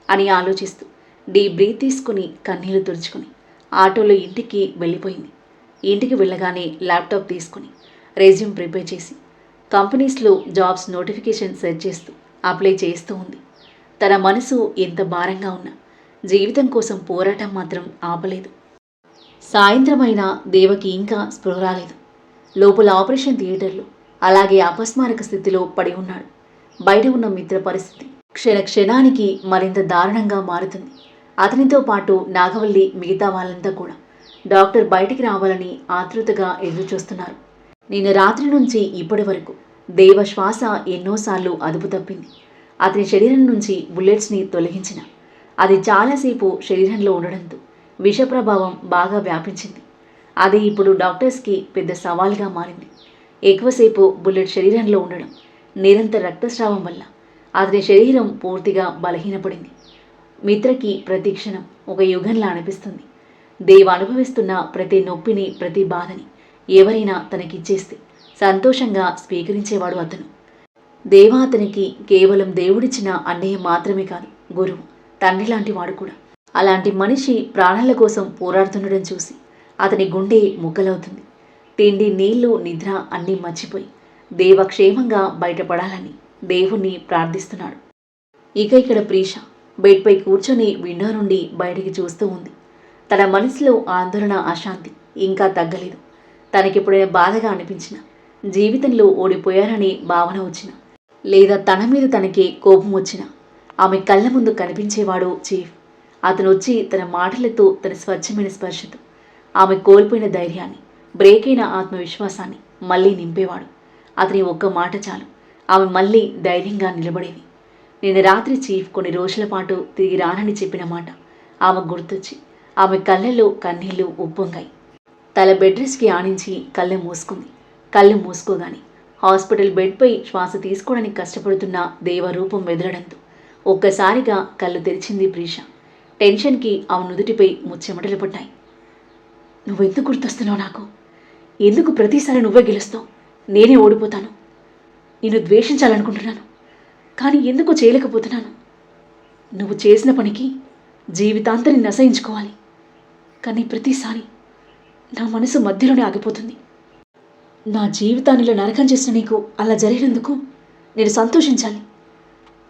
అని ఆలోచిస్తూ డీప్ బ్రీత్ తీసుకుని కన్నీళ్లు తుడుచుకుని ఆటోలో ఇంటికి వెళ్ళిపోయింది. ఇంటికి వెళ్ళగానే ల్యాప్టాప్ తీసుకుని రెజ్యూమ్ ప్రిపేర్ చేసి కంపెనీస్లో జాబ్స్ నోటిఫికేషన్ సెర్చ్ చేస్తూ అప్లై చేస్తూ ఉంది. తన మనసు ఎంత భారంగా ఉన్నా జీవితం కోసం పోరాటం మాత్రం ఆపలేదు. సాయంత్రమైన దేవకి ఇంకా స్పృహ రాలేదు. లోపల ఆపరేషన్ థియేటర్లో అలాగే అపస్మారక స్థితిలో పడి ఉన్నాడు. బయట ఉన్న మిత్ర పరిస్థితి క్షణానికి మరింత దారుణంగా మారుతుంది. అతనితో పాటు నాగవల్లి, మిగతా వాళ్ళంతా కూడా డాక్టర్ బయటికి రావాలని ఆతృతగా ఎదురుచూస్తున్నారు. నిన్న రాత్రి నుంచి ఇప్పటి వరకు దేవ శ్వాస ఎన్నోసార్లు అదుపు తప్పింది. అతని శరీరం నుంచి బుల్లెట్స్ని తొలగించిన అది చాలాసేపు శరీరంలో ఉండడంతో విష ప్రభావం బాగా వ్యాపించింది. అది ఇప్పుడు డాక్టర్స్కి పెద్ద సవాల్గా మారింది. ఎక్కువసేపు బుల్లెట్ శరీరంలో ఉండడం, నిరంతర రక్తస్రావం వల్ల అతని శరీరం పూర్తిగా బలహీనపడింది. మిత్రకి ప్రతి క్షణం ఒక యుగంలా అనిపిస్తుంది. దేవ అనుభవిస్తున్న ప్రతి నొప్పిని, ప్రతి బాధని ఎవరైనా తనకిచ్చేస్తే సంతోషంగా స్వీకరించేవాడు అతను. దేవ అతనికి కేవలం దేవుడిచ్చిన అన్నయ్య మాత్రమే కాదు, గురువు, తండ్రి లాంటి వాడు కూడా. అలాంటి మనిషి ప్రాణాల కోసం పోరాడుతుండడం చూసి అతని గుండె ముక్కలవుతుంది. తిండి, నీళ్లు, నిద్ర అన్నీ మర్చిపోయి దేవ క్షేమంగా బయటపడాలని దేవుణ్ణి ప్రార్థిస్తున్నాడు. ఇక ఇక్కడ ప్రీష బెడ్పై కూర్చొని విండో నుండి బయటికి చూస్తూ ఉంది. తన మనసులో ఆందోళన, అశాంతి ఇంకా తగ్గలేదు. తనకెప్పుడైనా బాధగా అనిపించినా, జీవితంలో ఓడిపోయాననే భావన వచ్చినా, లేదా తన మీద తనకే కోపం వచ్చినా ఆమె కళ్ళ ముందు కనిపించేవాడు చీఫ్. అతను వచ్చి తన మాటలతో, తన స్వచ్ఛమైన స్పర్శతో ఆమె కోల్పోయిన ధైర్యాన్ని, బ్రేక్ అయిన ఆత్మవిశ్వాసాన్ని మళ్ళీ నింపేవాడు. అతని ఒక్క మాట చాలు, ఆమె మళ్ళీ ధైర్యంగా నిలబడేది. నిన్న రాత్రి చీఫ్ కొన్ని రోజుల పాటు తిరిగి రానని చెప్పిన మాట ఆమె గుర్తొచ్చి ఆమె కళ్ళల్లో కన్నీళ్లు ఉప్పొంగాయి. తల బెడ్ రెస్ట్కి ఆనించి కళ్ళు మూసుకుంది. కళ్ళు మూసుకోగానే హాస్పిటల్ బెడ్పై శ్వాస తీసుకోవడానికి కష్టపడుతున్న దేవ రూపం వెదలడంతో ఒక్కసారిగా కళ్ళు తెరిచింది ప్రీష. టెన్షన్కి ఆమె నుదుటిపై ముచ్చెమటలు పడ్డాయి. నువ్వెందుకు గుర్తొస్తున్నావు నాకు? ఎందుకు ప్రతిసారి నువ్వే గెలుస్తావు, నేనే ఓడిపోతాను? నిన్ను ద్వేషించాలనుకుంటున్నాను, కానీ ఎందుకు చేయలేకపోతున్నాను? నువ్వు చేసిన పనికి జీవితాంతం నిన్ను అసహించుకోవాలి, కానీ ప్రతిసారి నా మనసు మధ్యలోనే ఆగిపోతుంది. నా జీవితాన్నిలో నరకం చేసిన నీకు అలా జరిగినందుకు నేను సంతోషించాలి,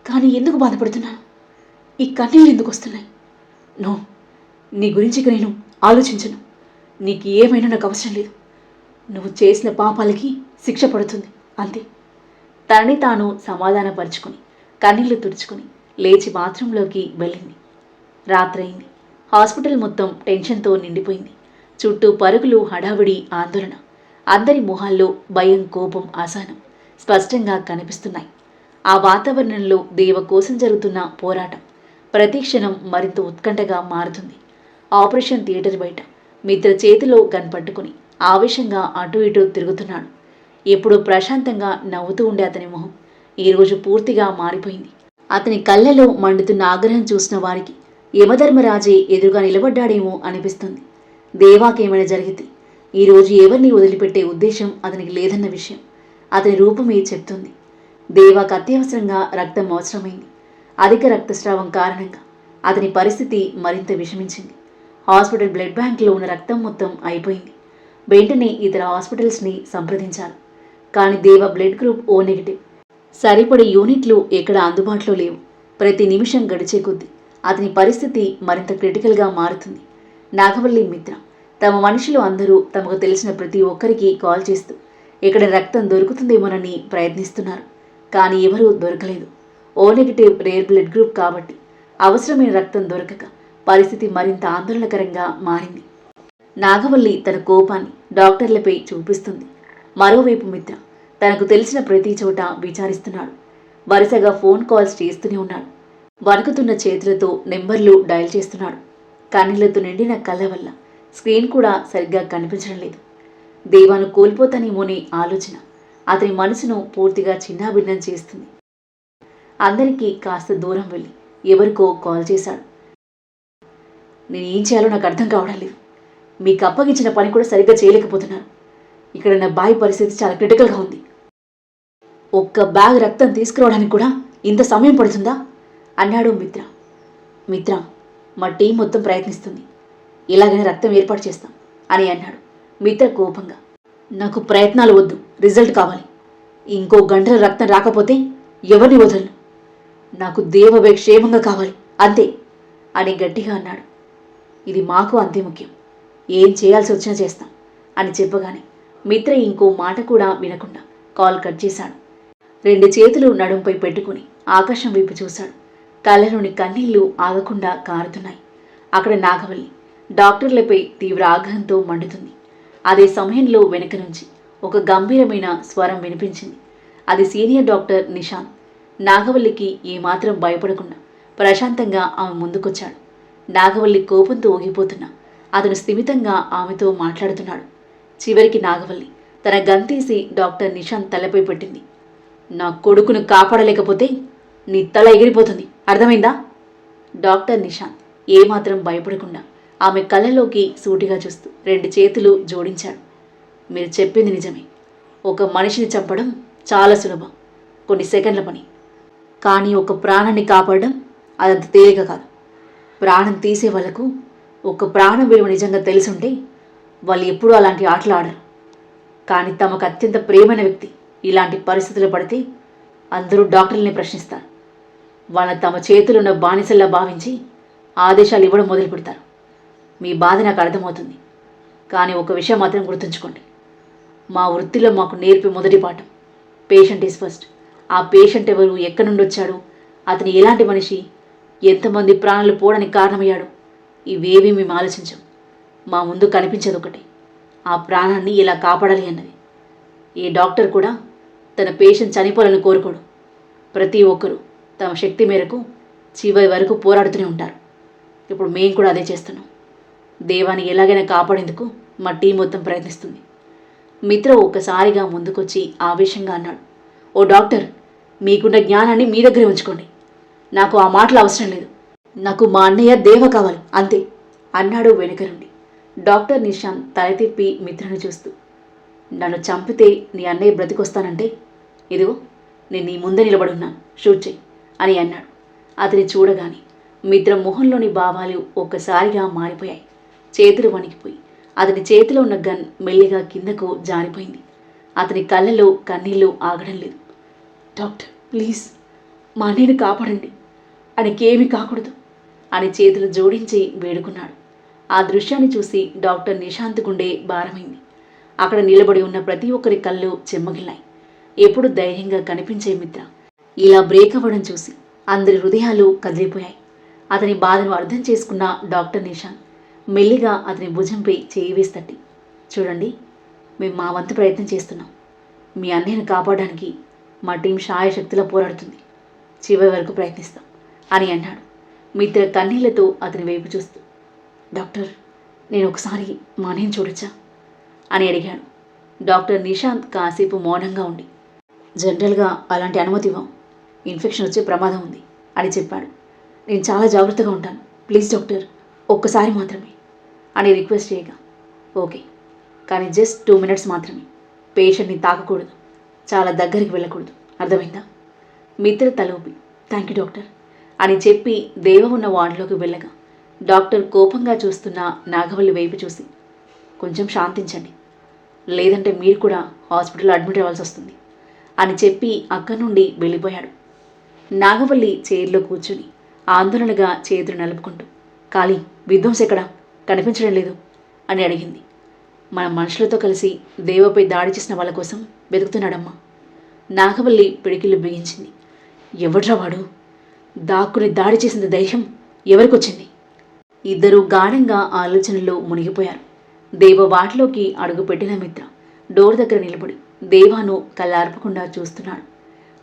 కానీ ఎందుకు బాధపడుతున్నాను? ఈ కన్నీళ్ళు ఎందుకు వస్తున్నాయి? నో, నీ గురించి ఇక నేను ఆలోచించను. నీకు ఏమైనా నాకు అవసరం లేదు. నువ్వు చేసిన పాపాలకి శిక్ష పడుతుంది, అంతే. తనని తాను సమాధానపరుచుకుని కన్నీళ్లు తుడుచుకుని లేచి బాత్రూంలోకి వెళ్ళింది. రాత్రయింది. హాస్పిటల్ మొత్తం టెన్షన్తో నిండిపోయింది. చుట్టూ పరుగులు, హడావిడి, ఆందోళన. అందరి మొహాల్లో భయం, కోపం, అసహనం స్పష్టంగా కనిపిస్తున్నాయి. ఆ వాతావరణంలో దేవ కోసం జరుగుతున్న పోరాటం ప్రతి క్షణం మరింత ఉత్కంఠగా మారుతుంది. ఆపరేషన్ థియేటర్ బయట మిత్ర చేతిలో గన్ పట్టుకుని ఆవేశంగా అటు ఇటు తిరుగుతున్నాడు. ఎప్పుడూ ప్రశాంతంగా నవ్వుతూ ఉండే అతని మొహం ఈరోజు పూర్తిగా మారిపోయింది. అతని కళ్ళలో మండుతున్న ఆగ్రహం చూసిన వారికి యమధర్మరాజే ఎదురుగా నిలబడ్డాడేమో అనిపిస్తుంది. దేవాకేమైనా జరిగితే ఈరోజు ఎవరిని వదిలిపెట్టే ఉద్దేశం అతనికి లేదన్న విషయం అతని రూపమే చెప్తుంది. దేవాకు అత్యవసరంగా రక్తం అవసరమైంది. అధిక రక్తస్రావం కారణంగా అతని పరిస్థితి మరింత విషమించింది. హాస్పిటల్ బ్లడ్ బ్యాంక్లో ఉన్న రక్తం మొత్తం అయిపోయింది. వెంటనే ఇతర హాస్పిటల్స్ని సంప్రదించారు. కానీ దేవ బ్లడ్ గ్రూప్ O నెగిటివ్. సరిపడే యూనిట్లు ఎక్కడ అందుబాటులో లేవు. ప్రతి నిమిషం గడిచే కొద్దీ అతని పరిస్థితి మరింత క్రిటికల్గా మారుతుంది. నాగవల్లి మిత్ర తమ మనుషులు అందరూ తమకు తెలిసిన ప్రతి ఒక్కరికి కాల్ చేస్తూ ఇక్కడ రక్తం దొరుకుతుందేమోనని ప్రయత్నిస్తున్నారు. కానీ ఎవరూ దొరకలేదు. O negative rare blood group కాబట్టి అవసరమైన రక్తం దొరకక పరిస్థితి మరింత ఆందోళనకరంగా మారింది. నాగవల్లి తన కోపాన్ని డాక్టర్లపై చూపిస్తుంది. మరోవైపు మిత్ర తనకు తెలిసిన ప్రతి చోట విచారిస్తున్నాడు. వరుసగా ఫోన్ కాల్స్ చేస్తూనే ఉన్నాడు. వణుకుతున్న చేతులతో నెంబర్లు డయల్ చేస్తున్నాడు. కన్నీళ్లతో నిండిన కళ్ళ వల్ల స్క్రీన్ కూడా సరిగ్గా కనిపించడం లేదు. దేవాను కోల్పోతానేమోనే ఆలోచన అతని మనసును పూర్తిగా చిన్నాభిన్నం చేస్తుంది. అందరికీ కాస్త దూరం వెళ్ళి ఎవరికో కాల్ చేశాడు. నేనేం చేయాలో నాకు అర్థం కావడం లేదు. మీకు అప్పగించిన పని కూడా సరిగ్గా చేయలేకపోతున్నాను. ఇక్కడ నా బాయ్ పరిస్థితి చాలా క్రిటికల్గా ఉంది. ఒక్క బ్యాగ్ రక్తం తీసుకురావడానికి కూడా ఇంత సమయం పడుతుందా అన్నాడు మిత్ర. మిత్ర, మా టీం మొత్తం ప్రయత్నిస్తుంది. ఇలాగనే రక్తం ఏర్పాటు చేస్తాం అని అన్నాడు మిత్ర కోపంగా. నాకు ప్రయత్నాలు వద్దు, రిజల్ట్ కావాలి. ఇంకో గంటల రక్తం రాకపోతే ఎవరిని వదలను. నాకు దేవవే క్షేమంగా కావాలి అంతే అని గట్టిగా అన్నాడు. ఇది మాకు అంతే ముఖ్యం. ఏం చేయాల్సి వచ్చినా చేస్తాం అని చెప్పగానే మిత్ర ఇంకో మాట కూడా వినకుండా కాల్ కట్ చేశాడు. 2 చేతులు నడుంపై పెట్టుకుని ఆకాశం వైపు చూశాడు. కళ్ళలోని కన్నీళ్లు ఆగకుండా కారుతున్నాయి. అక్కడ నాగవల్లి డాక్టర్లపై తీవ్ర ఆగ్రహంతో మండుతుంది. అదే సమయంలో వెనుక నుంచి ఒక గంభీరమైన స్వరం వినిపించింది. అది సీనియర్ డాక్టర్ నిశాంత్. నాగవల్లికి ఏమాత్రం భయపడకుండా ప్రశాంతంగా ఆమె ముందుకొచ్చాడు. నాగవల్లి కోపంతో ఊగిపోతున్నా అతను స్థిమితంగా ఆమెతో మాట్లాడుతున్నాడు. చివరికి నాగవల్లి తన గంతీసి డాక్టర్ నిశాంత్ తలపై పెట్టింది. నా కొడుకును కాపాడలేకపోతే నీ తల ఎగిరిపోతుంది, అర్థమైందా? డాక్టర్ నిశాంత్ ఏమాత్రం భయపడకుండా ఆమె కళ్ళలోకి సూటిగా చూస్తూ 2 చేతులు జోడించాడు. మీరు చెప్పింది నిజమే. ఒక మనిషిని చంపడం చాలా సులభం, కొన్ని సెకండ్ల పని. కానీ ఒక ప్రాణాన్ని కాపాడడం అదంత తేలిక కాదు. ప్రాణం తీసే వాళ్ళకు ఒక ప్రాణం విలువ నిజంగా తెలుసుంటే వాళ్ళు ఎప్పుడూ అలాంటి ఆటలు ఆడరు. కానీ తమకు అత్యంత ప్రియమైన వ్యక్తి ఇలాంటి పరిస్థితులు పడితే అందరూ డాక్టర్లని ప్రశ్నిస్తారు. వాళ్ళని తమ చేతులున్న బానిసల్లా భావించి ఆదేశాలు ఇవ్వడం మొదలు పెడతారు. మీ బాధ నాకు అర్థమవుతుంది. కానీ ఒక విషయం మాత్రం గుర్తుంచుకోండి. మా వృత్తిలో మాకు నేర్పే మొదటి పాఠం పేషెంట్ ఈజ్ ఫస్ట్. ఆ పేషెంట్ ఎవరు, ఎక్కడి నుండి వచ్చాడు, అతను ఎలాంటి మనిషి, ఎంతమంది ప్రాణాలు పోవడానికి కారణమయ్యాడు, ఇవేవీ మేము ఆలోచించాం. మా ముందు కనిపించేది ఒకటి, ఆ ప్రాణాన్ని ఎలా కాపాడాలి అన్నది. ఏ డాక్టర్ కూడా తన పేషెంట్ చనిపోవాలని కోరుకోడు. ప్రతి ఒక్కరూ తమ శక్తి మేరకు చివరి వరకు పోరాడుతూనే ఉంటారు. ఇప్పుడు మేము కూడా అదే చేస్తున్నాం. దేవాన్ని ఎలాగైనా కాపాడేందుకు మా టీం మొత్తం ప్రయత్నిస్తుంది. మిత్ర ఒక్కసారిగా ముందుకొచ్చి ఆవేశంగా అన్నాడు. ఓ డాక్టర్, మీకున్న జ్ఞానాన్ని మీ దగ్గరే ఉంచుకోండి. నాకు ఆ మాటలు అవసరం లేదు. నాకు మా అన్నయ్య దేవ కావాలి అంతే అన్నాడు వెనుక నుండి. డాక్టర్ నిశాంత్ తల తిప్పి మిత్రను చూస్తూ, నన్ను చంపితే నీ అన్నయ్య బ్రతికొస్తానంటే ఇదిగో నేను నీ ముందే నిలబడున్నాను, షూట్ చెయ్యి అని అన్నాడు. అతని చూడగానే మిత్ర మొహంలోని భావాలు ఒక్కసారిగా మారిపోయాయి. చేతులు వణికిపోయి అతని చేతిలో ఉన్న గన్ మెల్లిగా కిందకు జారిపోయింది. అతని కళ్ళలో కన్నీళ్లు ఆగడం లేదు. డాక్టర్ ప్లీజ్, మా అన్నయ్యని కాపాడండి, ఆయనకేమీ కాకూడదు అని చేతులు జోడించి వేడుకున్నాడు. ఆ దృశ్యాన్ని చూసి డాక్టర్ నిశాంత్ గుండె భారమైంది. అక్కడ నిలబడి ఉన్న ప్రతి ఒక్కరి కళ్ళు చెమ్మగిల్లాయి. ఎప్పుడు ధైర్యంగా కనిపించే మిత్ర ఇలా బ్రేక్ అవ్వడం చూసి అందరి హృదయాలు కదిలిపోయాయి. అతని బాధను అర్థం చేసుకున్న డాక్టర్ నిశాంత్ మెల్లిగా అతని భుజంపై చేయి వేసి తట్టి, చూడండి, మేము మా వంతు ప్రయత్నం చేస్తున్నాం. మీ అన్నయ్యను కాపాడడానికి మా టీం శాయశక్తిలో పోరాడుతుంది. చివరి వరకు ప్రయత్నిస్తాం అని అన్నాడు. మిత్ర కన్నీళ్లతో అతని వైపు చూస్తూ, డాక్టర్, నేను ఒకసారి మా అన్నయ్యను చూడొచ్చా అని అడిగాడు. డాక్టర్ నిశాంత్ కాసేపు మౌనంగా ఉండి, జనరల్గా అలాంటి అనుమతి ఇవ్వం, ఇన్ఫెక్షన్ వచ్చే ప్రమాదం ఉంది అని చెప్పాడు. నేను చాలా జాగ్రత్తగా ఉంటాను, ప్లీజ్ డాక్టర్, ఒక్కసారి మాత్రమే అని రిక్వెస్ట్ చేయగా, ఓకే, కానీ జస్ట్ 2 minutes మాత్రమే. పేషెంట్ని తాకకూడదు, చాలా దగ్గరికి వెళ్ళకూడదు, అర్థమైందా? మిత్ర తలూపి థ్యాంక్ యూ డాక్టర్ అని చెప్పి దేవ ఉన్న వార్డులోకి వెళ్ళగా డాక్టర్ కోపంగా చూస్తున్న నాగవల్లి వైపు చూసి, కొంచెం శాంతించండి, లేదంటే మీరు కూడా హాస్పిటల్లో అడ్మిట్ అవ్వాల్సి వస్తుంది అని చెప్పి అక్కడి నుండి వెళ్ళిపోయాడు. నాగవల్లి చైర్లో కూర్చుని ఆందోళనగా చేతులు నలుపుకుంటూ, కాళీ, విధ్వంస్ ఎక్కడా? కనిపించడం లేదు అని అడిగింది. మన మనుషులతో కలిసి దేవపై దాడి చేసిన వాళ్ళ కోసం వెతుకుతున్నాడమ్మా. నాగవల్లి పిడికిళ్ళు బిగించింది. ఎవడ్రా వాడు? దాక్కుని దాడి చేసిన ధైర్యం ఎవరికొచ్చింది? ఇద్దరూ గాఢంగా ఆలోచనల్లో మునిగిపోయారు. దేవ వాటిలోకి అడుగుపెట్టిన మిత్ర డోర్ దగ్గర నిలబడి దేవాను కళ్ళార్పకుండా చూస్తున్నాడు.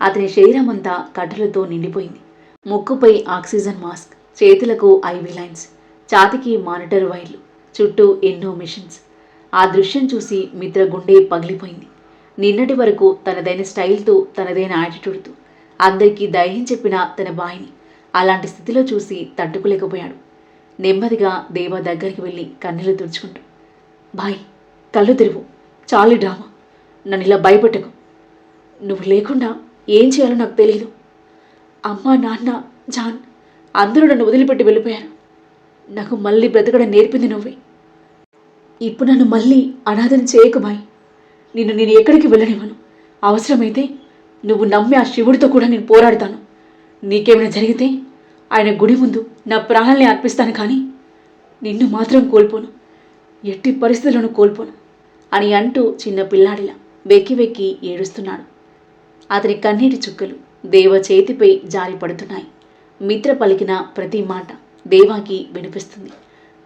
అతని శరీరమంతా కట్టెలతో నిండిపోయింది. ముక్కుపై ఆక్సిజన్ మాస్క్, చేతులకు ఐవీ లైన్స్, ఛాతికి మానిటర్ వైర్లు, చుట్టూ ఎన్నో మిషన్స్. ఆ దృశ్యం చూసి మిత్ర గుండె పగిలిపోయింది. నిన్నటి వరకు తనదైన స్టైల్తో, తనదైన యాటిట్యూడ్తో అందరికీ ధైర్యం చెప్పిన తన బాయిని అలాంటి స్థితిలో చూసి తట్టుకోలేకపోయాడు. నెమ్మదిగా దేవ దగ్గరికి వెళ్ళి కన్నీళ్లు తుడుచుకుంటూ, బాయ్, కళ్ళు తెరువు, చాలు డ్రామా, నన్ను ఇలా భయపెట్టకు. నువ్వు లేకుండా ఏం చేయాలో నాకు తెలియదు. అమ్మ, నాన్న, జాన్ అందరూ నన్ను వదిలిపెట్టి వెళ్ళిపోయారు. నాకు మళ్ళీ బ్రతకడం నేర్పింది నువ్వే. ఇప్పుడు నన్ను మళ్ళీ అనాథని చేయకు బాయ్. నేను ఎక్కడికి వెళ్ళనివ్వను. అవసరమైతే నువ్వు నమ్మి ఆ శివుడితో కూడా నేను పోరాడతాను. నీకేమైనా జరిగితే ఆయన గుడి ముందు నా ప్రాణాల్ని అర్పిస్తాను, కానీ నిన్ను మాత్రం కోల్పోను. ఎట్టి పరిస్థితులను కోల్పోను అని అంటూ చిన్న పిల్లాడిలా వెక్కి వెక్కి ఏడుస్తున్నాడు. అతని కన్నీటి చుక్కలు దేవ చేతిపై జారి పడుతున్నాయి. మిత్ర పలికిన ప్రతి మాట దేవాకి వినిపిస్తుంది.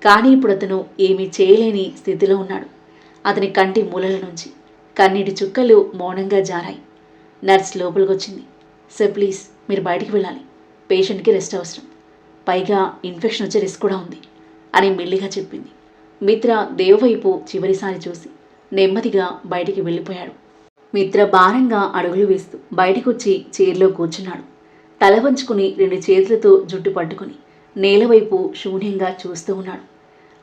కానీ ఇప్పుడు అతను ఏమీ చేయలేని స్థితిలో ఉన్నాడు. అతని కంటి మూలల నుంచి కన్నీటి చుక్కలు మౌనంగా జారాయి. నర్స్ లోపలికొచ్చింది. సార్, ప్లీజ్, మీరు బయటికి వెళ్ళాలి. పేషెంట్కి రెస్ట్ అవసరం. పైగా ఇన్ఫెక్షన్ వచ్చే రిస్క్ కూడా ఉంది అని మెల్లిగా చెప్పింది. మిత్ర దేవవైపు చివరిసారి చూసి నెమ్మదిగా బయటికి వెళ్ళిపోయాడు. మిత్ర భారంగా అడుగులు వేస్తూ బయటికొచ్చి చైర్లో కూర్చున్నాడు. తల వంచుకుని 2 చేతులతో జుట్టు పట్టుకుని నేలవైపు శూన్యంగా చూస్తూ ఉన్నాడు.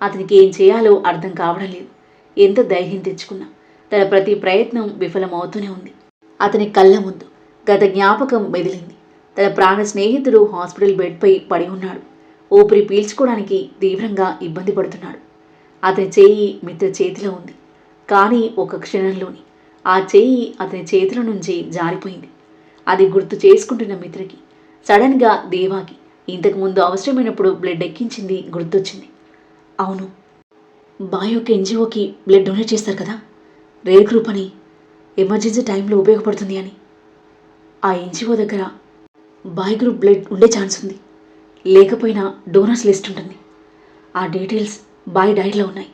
అతనికి ఏం చేయాలో అర్థం కావడం లేదు. ఎంత ధైర్యం తెచ్చుకున్నా తన ప్రతి ప్రయత్నం విఫలమవుతూనే ఉంది. అతని కళ్ళ ముందు గత జ్ఞాపకం మెదిలింది. తన ప్రాణ స్నేహితుడు హాస్పిటల్ బెడ్పై పడి ఉన్నాడు. ఊపిరి పీల్చుకోవడానికి తీవ్రంగా ఇబ్బంది పడుతున్నాడు. అతని చేయి మిత్ర చేతిలో ఉంది. కానీ ఒక క్షణంలోని ఆ చేయి అతని చేతుల నుంచి జారిపోయింది. అది గుర్తు చేసుకుంటున్న మిత్రకి సడన్గా దేవాకి ఇంతకుముందు అవసరమైనప్పుడు బ్లడ్ ఎక్కించింది గుర్తొచ్చింది. అవును, బాయ్ యొక్క ఎన్జిఓకి బ్లడ్ డొనేట్ చేస్తారు కదా, రేర్ గ్రూప్ అని, ఎమర్జెన్సీ టైంలో ఉపయోగపడుతుంది అని. ఆ ఎన్జిఓ దగ్గర బాయ్ గ్రూప్ బ్లడ్ ఉండే ఛాన్స్ ఉంది. లేకపోయినా డోనర్స్ లిస్ట్ ఉంటుంది. ఆ డీటెయిల్స్ బాయ్ డైరీలో ఉన్నాయి.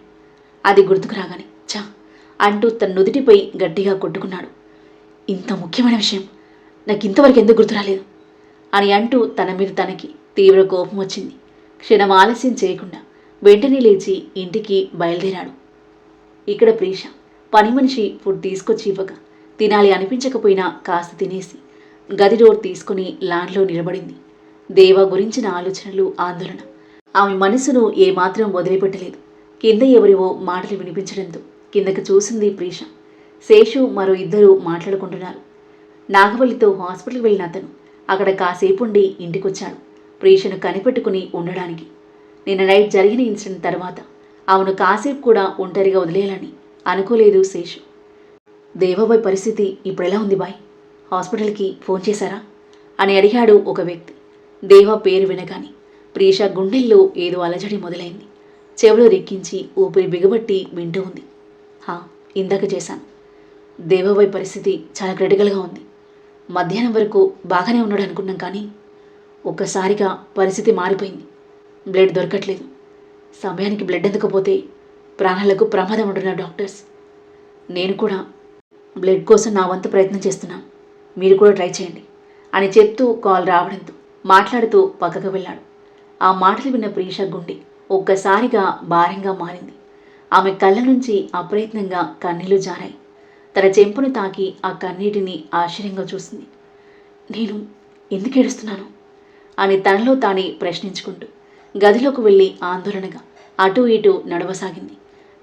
అది గుర్తుకు రాగానే చా అంటూ తన నుదిటిపై గట్టిగా కొట్టుకున్నాడు. ఇంత ముఖ్యమైన విషయం నాకు ఇంతవరకు ఎందుకు గుర్తు రాలేదు అని అంటూ తన మీద తనకి తీవ్ర కోపం వచ్చింది. క్షణం ఆలస్యం చేయకుండా వెంటనే లేచి ఇంటికి బయలుదేరాడు. ఇక్కడ ప్రీష పని మనిషి ఫుడ్ తీసుకొచ్చి ఇవ్వగా తినాలి అనిపించకపోయినా కాస్త తినేసి గది డోర్ తీసుకుని లాన్లో నిలబడింది. దేవ గురించిన ఆలోచనలు, ఆందోళన ఆమె మనసును ఏమాత్రం వదిలిపెట్టలేదు. కింద ఎవరివో మాటలు వినిపించడంతో కిందకు చూసింది ప్రీష. శేషు మరో 2 మాట్లాడుకుంటున్నారు. నాగవల్లితో హాస్పిటల్కి వెళ్ళిన అతను అక్కడ కాసేపుండి ఇంటికొచ్చాడు ప్రీషను కనిపెట్టుకుని ఉండడానికి. నిన్న నైట్ జరిగిన ఇన్సిడెంట్ తర్వాత ఆమెను కాసేపు కూడా ఒంటరిగా వదిలేయాలని అనుకోలేదు శేషు. దేవబాయ్ పరిస్థితి ఇప్పుడెలా ఉంది బాయ్? హాస్పిటల్కి ఫోన్ చేశారా అని అడిగాడు ఒక వ్యక్తి. దేవ పేరు వినగాని ప్రీష గుండెల్లో ఏదో అలజడి మొదలైంది. చెవులు రెక్కించి ఊపిరి బిగబట్టి వింటూ ఉంది. ఇందాక చేశాను. దేవబాయ్ పరిస్థితి చాలా క్రిటికల్గా ఉంది. మధ్యాహ్నం వరకు బాగానే ఉన్నాడు అనుకున్నాం, కానీ ఒక్కసారిగా పరిస్థితి మారిపోయింది. బ్లడ్ దొరకట్లేదు. సమయానికి బ్లడ్ అందకపోతే ప్రాణాలకు ప్రమాదం ఉంటున్నారు డాక్టర్స్. నేను కూడా బ్లడ్ కోసం నా వంతు ప్రయత్నం చేస్తున్నాను, మీరు కూడా ట్రై చేయండి అని చెప్తూ కాల్ రావడంతో మాట్లాడుతూ పక్కకు వెళ్ళాడు. ఆ మాటలు విన్న ప్రీష గుండె ఒక్కసారిగా భారంగా మారింది. ఆమె కళ్ళ నుంచి అప్రయత్నంగా కన్నీళ్లు జారాయి. తన చెంపును తాకి ఆ కన్నీటిని ఆశ్చర్యంగా చూసింది. నేను ఎందుకు ఏడుస్తున్నాను అని తనలో తానే ప్రశ్నించుకుంటూ గదిలోకి వెళ్ళి ఆందోళనగా అటూ ఇటూ నడవసాగింది.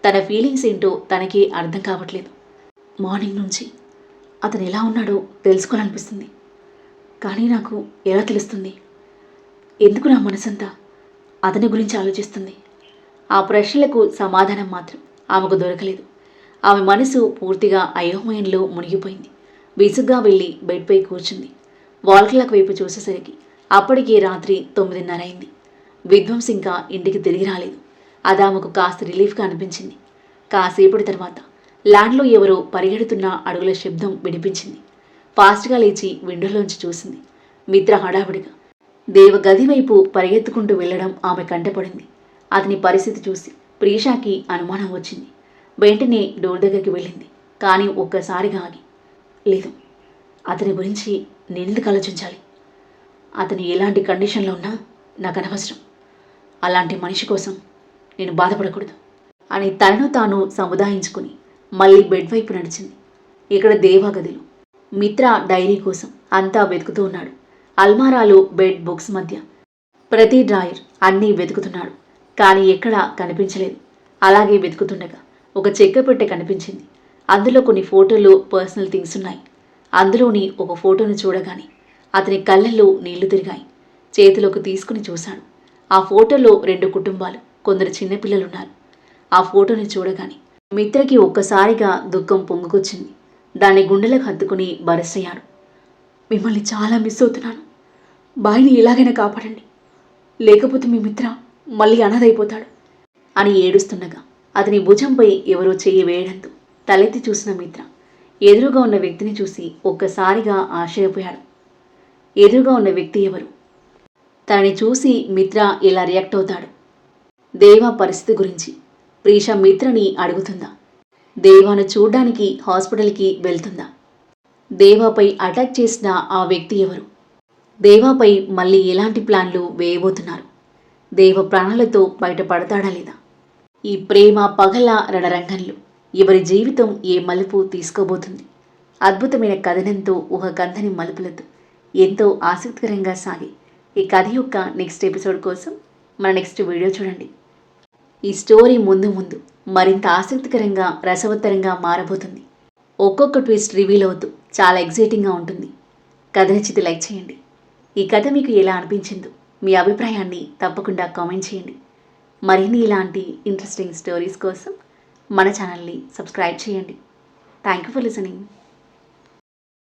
తన ఫీలింగ్స్ ఏంటో తనకే అర్థం కావట్లేదు. మార్నింగ్ నుంచి అతను ఎలా ఉన్నాడో తెలుసుకోవాలనిపిస్తుంది, కానీ నాకు ఎలా తెలుస్తుంది? ఎందుకు నా మనసంతా అతని గురించి ఆలోచిస్తుంది? ఆ ప్రశ్నలకు సమాధానం మాత్రం ఆమెకు దొరకలేదు. ఆమె మనసు పూర్తిగా అయోమయంలో మునిగిపోయింది. విసుగ్గా వెళ్ళి బెడ్పై కూర్చుంది. వాల్ క్లాక్ వైపు చూసేసరికి అప్పటికి రాత్రి 9:30 అయింది. విధ్వంస్ ఇంకా ఇంటికి తిరిగి రాలేదు. అది ఆమెకు కాస్త రిలీఫ్గా అనిపించింది. కాసేపటి తర్వాత ల్యాండ్లో ఎవరో పరిగెడుతున్న అడుగుల శబ్దం వినిపించింది. ఫాస్ట్గా లేచి విండోలోంచి చూసింది. మిత్ర హడావిడిగా దేవ గది వైపు పరిగెత్తుకుంటూ వెళ్లడం ఆమె కంటపడింది. అతని పరిస్థితి చూసి ప్రీషాకి అనుమానం వచ్చింది. వెంటనే డోర్ దగ్గరికి వెళ్ళింది. కానీ ఒక్కసారిగా ఆగి, లేదు, అతని గురించి నేనెందుకు ఆలోచించాలి? అతను ఎలాంటి కండిషన్లో ఉన్నా నాకు అనవసరం. అలాంటి మనిషి కోసం నేను బాధపడకూడదు అని తనను తాను సముదాయించుకుని మళ్ళీ బెడ్ వైపు నడిచింది. ఇక్కడ దేవా గదిలో మిత్ర డైరీ కోసం అంతా వెతుకుతూ ఉన్నాడు. అల్మారాలు, బెడ్, బుక్స్ మధ్య ప్రతి డ్రాయర్ అన్నీ వెతుకుతున్నాడు. కానీ ఎక్కడా కనిపించలేదు. అలాగే వెతుకుతుండగా ఒక చెక్క పెట్టె కనిపించింది. అందులో కొన్ని ఫోటోలు, పర్సనల్ థింగ్స్ ఉన్నాయి. అందులోని ఒక ఫోటోను చూడగానే అతని కళ్ళల్లో నీళ్లు తిరిగాయి. చేతిలోకి తీసుకుని చూశాడు. ఆ ఫోటోలో 2 కుటుంబాలు, కొందరు చిన్నపిల్లలున్నారు. ఆ ఫోటోని చూడగానే మిత్రకి ఒక్కసారిగా దుఃఖం పొంగుకొచ్చింది. దాన్ని గుండెలకు హత్తుకుని బరసయ్యాడు. మిమ్మల్ని చాలా మిస్ అవుతున్నాను. బాయిని ఎలాగైనా కాపాడండి, లేకపోతే మీ మిత్ర మళ్ళీ అనాథైపోతాడు అని ఏడుస్తుండగా అతని భుజంపై ఎవరో చెయ్యి వేయడంతో తలెత్తి చూసిన మిత్ర ఎదురుగా ఉన్న వ్యక్తిని చూసి ఒక్కసారిగా ఆశ్చర్యపోయాడు. ఎదురుగా ఉన్న వ్యక్తి ఎవరు? తనని చూసి మిత్ర ఎలా రియాక్ట్ అవుతాడు? దేవా పరిస్థితి గురించి ప్రీష మిత్రని అడుగుతుందా? దేవాను చూడ్డానికి హాస్పిటల్కి వెళ్తుందా? దేవాపై అటాక్ చేసిన ఆ వ్యక్తి ఎవరు? దేవాపై మళ్ళీ ఎలాంటి ప్లాన్లు వేయబోతున్నారు? దేవ ప్రాణాలతో బయటపడతాడా లేదా? ఈ ప్రేమ పగల రణరంగంలో ఎవరి జీవితం ఏ మలుపు తీసుకోబోతుంది? అద్భుతమైన కథనంతో ఊహకందని మలుపులతో ఎంతో ఆసక్తికరంగా సాగి ఈ కథ యొక్క నెక్స్ట్ ఎపిసోడ్ కోసం మన నెక్స్ట్ వీడియో చూడండి. ఈ స్టోరీ ముందు ముందు మరింత ఆసక్తికరంగా, రసవత్తరంగా మారబోతుంది. ఒక్కొక్క ట్విస్ట్ రివీల్ అవుతూ చాలా ఎగ్జైటింగ్గా ఉంటుంది. కథ నచ్చితే లైక్ చేయండి. ఈ కథ మీకు ఎలా అనిపించిందో మీ అభిప్రాయాన్ని తప్పకుండా కామెంట్ చేయండి. మరిన్ని ఇలాంటి ఇంట్రెస్టింగ్ స్టోరీస్ కోసం మన ఛానల్ని సబ్స్క్రైబ్ చేయండి. Thank you for listening.